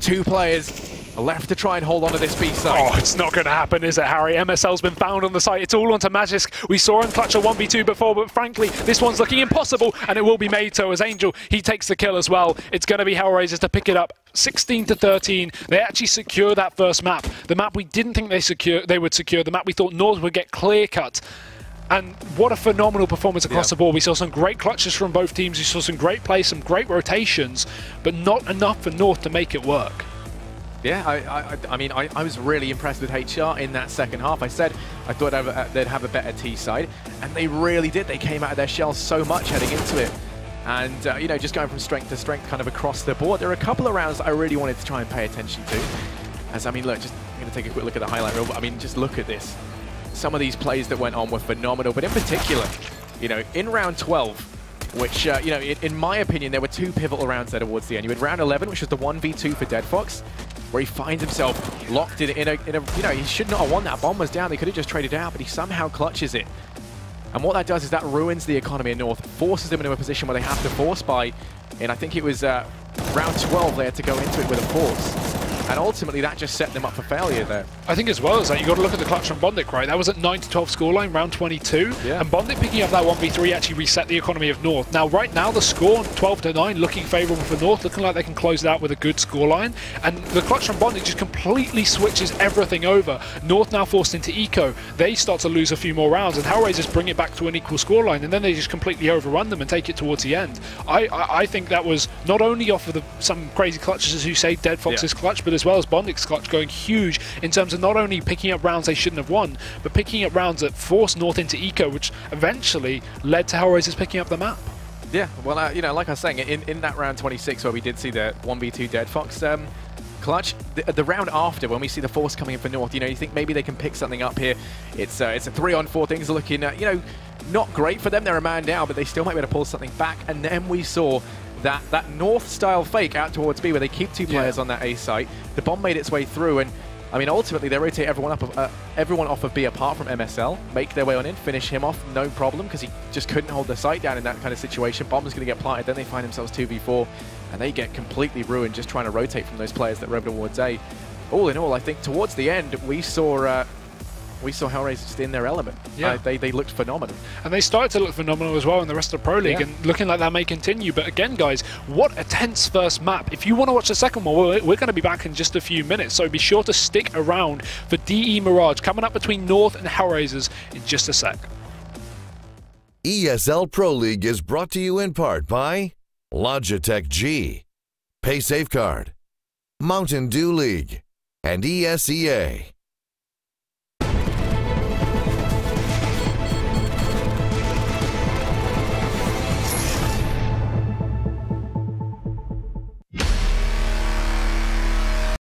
2 players left to try and hold on to this B side. Oh, it's not going to happen, is it, Harry? MSL's been found on the site. It's all onto Magisk. We saw him clutch a 1v2 before, but frankly, this one's looking impossible, and it will be made so as Angel, he takes the kill as well. It's going to be HellRaisers to pick it up. 16-13. They actually secure that first map. The map we didn't think they would secure. The map we thought North would get clear cut. And what a phenomenal performance across the board. We saw some great clutches from both teams. We saw some great plays, some great rotations, but not enough for North to make it work. Yeah, I mean, I was really impressed with HR in that second half. I said I thought they'd have a better T side, and they really did. They came out of their shell so much heading into it. And, you know, just going from strength to strength kind of across the board. There are a couple of rounds that I really wanted to try and pay attention to. As, I mean, look, just I'm going to take a quick look at the highlight reel, but I mean, just look at this. Some of these plays that went on were phenomenal, but in particular, you know, in round 12, which, you know, in my opinion, there were 2 pivotal rounds there towards the end. You had round 11, which was the 1v2 for Deadfox, where he finds himself locked in a, you know, he should not have won that. Bomb was down, they could have just traded out, but he somehow clutches it. And what that does is that ruins the economy in North, forces them into a position where they have to force buy. And I think it was round 12 they had to go into it with a force. And ultimately, that just set them up for failure there. I think as well as that, you got to look at the clutch from Bondik, right? That was at 9-12 scoreline, round 22. Yeah. And Bondik picking up that 1v3 actually reset the economy of North. Now, right now, the score, 12-9, looking favourable for North, looking like they can close it out with a good scoreline. And the clutch from Bondik just completely switches everything over. North now forced into eco. They start to lose a few more rounds, and HellRaisers bring it back to an equal scoreline, and then they just completely overrun them and take it towards the end. I think that was not only off of some crazy clutches, as you say, Deadfox's clutch, but as well as Bondik's clutch going huge in terms of not only picking up rounds they shouldn't have won, but picking up rounds that forced North into eco, which eventually led to HellRaisers picking up the map. Yeah, well, you know, like I was saying, in that round 26 where we did see the 1v2 Deadfox clutch, the round after, when we see the force coming in for North, you know, you think maybe they can pick something up here. It's a 3-on-4. Things are looking, you know, not great for them. They're a man down, but they still might be able to pull something back. And then we saw that North-style fake out towards B, where they keep 2 players on that A site. The bomb made its way through, and I mean, ultimately, they rotate everyone off of B apart from MSL, make their way on in, finish him off, no problem, because he just couldn't hold the site down in that kind of situation. Bomb's going to get planted, then they find themselves 2v4, and they get completely ruined just trying to rotate from those players that were over towards A. All in all, I think towards the end, we saw HellRaisers just in their element. Yeah. They looked phenomenal. And they started to look phenomenal as well in the rest of the Pro League, and looking like that may continue. But again, guys, what a tense first map. If you want to watch the second one, we're going to be back in just a few minutes, so be sure to stick around for DE Mirage coming up between North and HellRaisers in just a sec. ESL Pro League is brought to you in part by Logitech G, Pay Safeguard, Mountain Dew League, and ESEA.